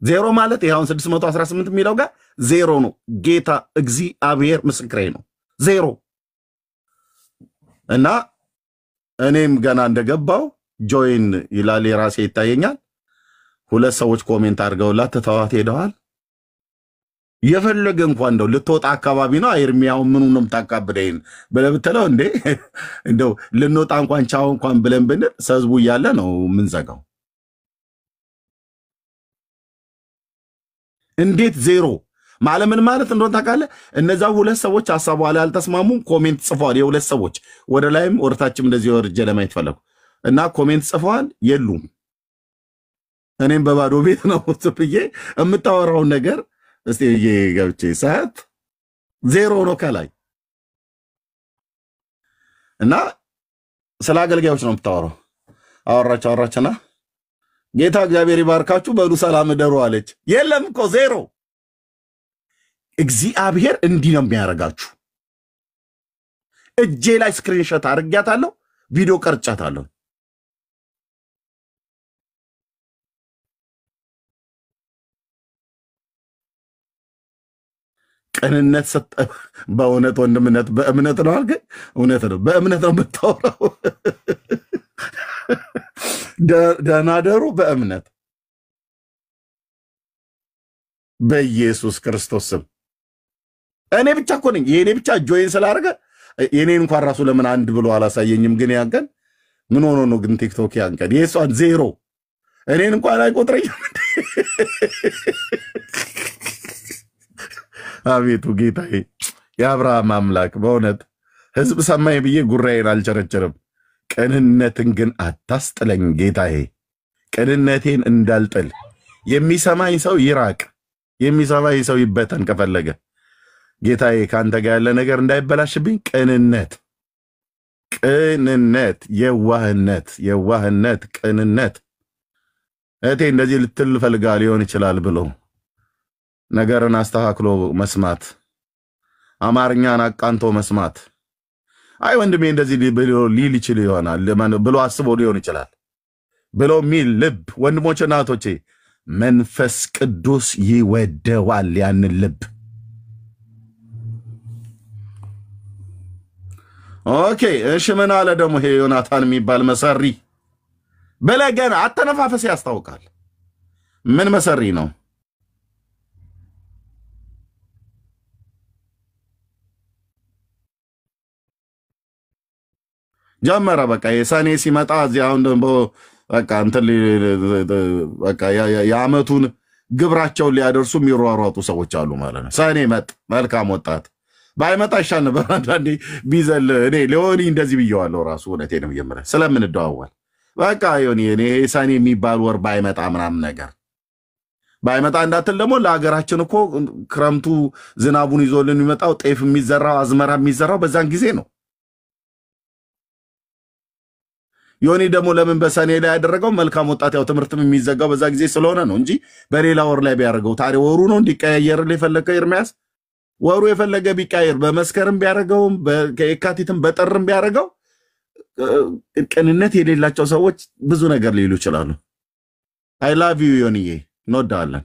ዜሮ ማለት ይሄውን 618 የሚለው ጋር ዜሮ ነው። ጌታ እግዚአብሔር ምስክሬ ነው፣ ዜሮ። እና እኔም ገና እንደገባው ጆይን ይላል የራሴ ይታየኛል። ሁለት ሰዎች ኮሜንት አድርገውላት ተተዋት ሄደዋል። የፈለገ እንኳን እንደው ልትወጣ አካባቢ ነው ኤርሚያው ምኑን ነው የምታካብደኝ ብለህ ብትለው እንዴ እንደው ልንወጣ እንኳን ቻው እንኳን ብለን ብንል ሰዝቡ እያለ ነው የምንዘጋው። እንዴት ዜሮ ማለት ምን ማለት እንደሆነ ታውቃለህ? እነዛ ሁለት ሰዎች ሐሳቡ ላይ አልተስማሙም። ኮሜንት ጽፈዋል። የሁለት ሰዎች ወደ ላይም ወደታችም እንደዚህ ወርጄ ለማየት ፈለኩ እና ኮሜንት ጽፈዋል የሉም። እኔም በባዶ ቤት ነው ብዬ የምታወራውን ነገር እስቲ ገብቼ ሰዓት ዜሮ ነው ከላይ። እና ስለ አገልጋዮች ነው የምታወራው። አወራችና ጌታ እግዚአብሔር ይባርካችሁ በሉ ሰላም እደሩ አለች። የለም እኮ ዜሮ። እግዚአብሔር እንዲህ ነው የሚያደርጋችሁ። እጄ ላይ ስክሪንሾት አድርጊያታለሁ፣ ቪዲዮ ቀርጫታለሁ። ቅንነት በእውነት ወንድምነት በእምነት ነው አልከኝ። እውነት ነው፣ በእምነት ነው የምታወራው። ደህና ደሩ በእምነት በኢየሱስ ክርስቶስ ስም። እኔ ብቻ እኮ ነኝ። የኔ ብቻ ጆይን ስላደረገ የኔን እንኳን ራሱ ለምን አንድ ብሎ አላሳየኝም? ግን ያንቀን ምን ሆኖ ነው ግን ቲክቶክ ያንቀን የሷን ዜሮ እኔን እንኳን አይቆጥረኝም። አቤቱ ጌታዬ የአብርሃም አምላክ በእውነት ህዝብ ሰማይ ብዬ ጉራዬን አልቸረቸርም። ቅንነትን ግን አታስጥለኝ ጌታዬ። ቅንነቴን እንዳልጥል የሚሰማኝ ሰው ይራቅ፣ የሚሰማኝ ሰው ይበተን ከፈለገ ጌታዬ። ከአንተ ጋር ያለ ነገር እንዳይበላሽብኝ ቅንነት፣ የዋህነት፣ ቅንነት። እቴ እንደዚህ ልትል ፈልጋ ሊሆን ይችላል ብሎ ነገርን አስተካክሎ መስማት፣ አማርኛን አቃንቶ መስማት። አይ ወንድሜ እንደዚህ ሊል ይችል ይሆናል ብሎ አስቦ ሊሆን ይችላል ብሎ ሚል ልብ ወንድሞች እናቶቼ መንፈስ ቅዱስ ይወደዋል ያንን ልብ። ኦኬ እሺ ምን አለ ደግሞ ይሄ ዮናታን የሚባል መሰሪ በለገና አተነፋፈስ ያስታውቃል። ምን መሰሪ ነው? ጀመረ በቃ የሰኔ ሲመጣ እዚህ አሁን ደግሞ በቃ እንትን በቃ የዓመቱን ግብራቸውን ሊያደርሱ የሚሯሯጡ ሰዎች አሉ ማለት ነው። ሰኔ መጥ መልካም ወጣት ባይመጣ ይሻል ነበር። አንዳንዴ ቢዘል እኔ ለሆኒ እንደዚህ ብየዋለሁ ራሱ እውነቴን ነው የምልህ ስለምንደዋወል በቃ ዮኒ እኔ ሰኔ የሚባል ወር ባይመጣ ምናምን ነገር ባይመጣ እንዳትል ደግሞ ለሀገራችን እኮ ክረምቱ ዝናቡን ይዞልን የሚመጣው ጤፍ የሚዘራው አዝመራ የሚዘራው በዛን ጊዜ ነው። ዮኒ ደግሞ ለምን በሰኔ ላይ ያደረገው? መልካም ወጣት ያው ትምህርትም የሚዘጋው በዛ ጊዜ ስለሆነ ነው እንጂ በሌላ ወር ላይ ቢያደርገው ታዲያ ወሩ ነው እንዲቀያየር የፈለገው ኤርሚያስ። ወሩ የፈለገ ቢቀያየር በመስከረም ቢያደርገውም ከየካቲትም በጥርም ቢያደርገው ቅንነት የሌላቸው ሰዎች ብዙ ነገር ሊሉ ይችላሉ። አይ ላቭ ዩ ዮኒዬ፣ እንወዳለን።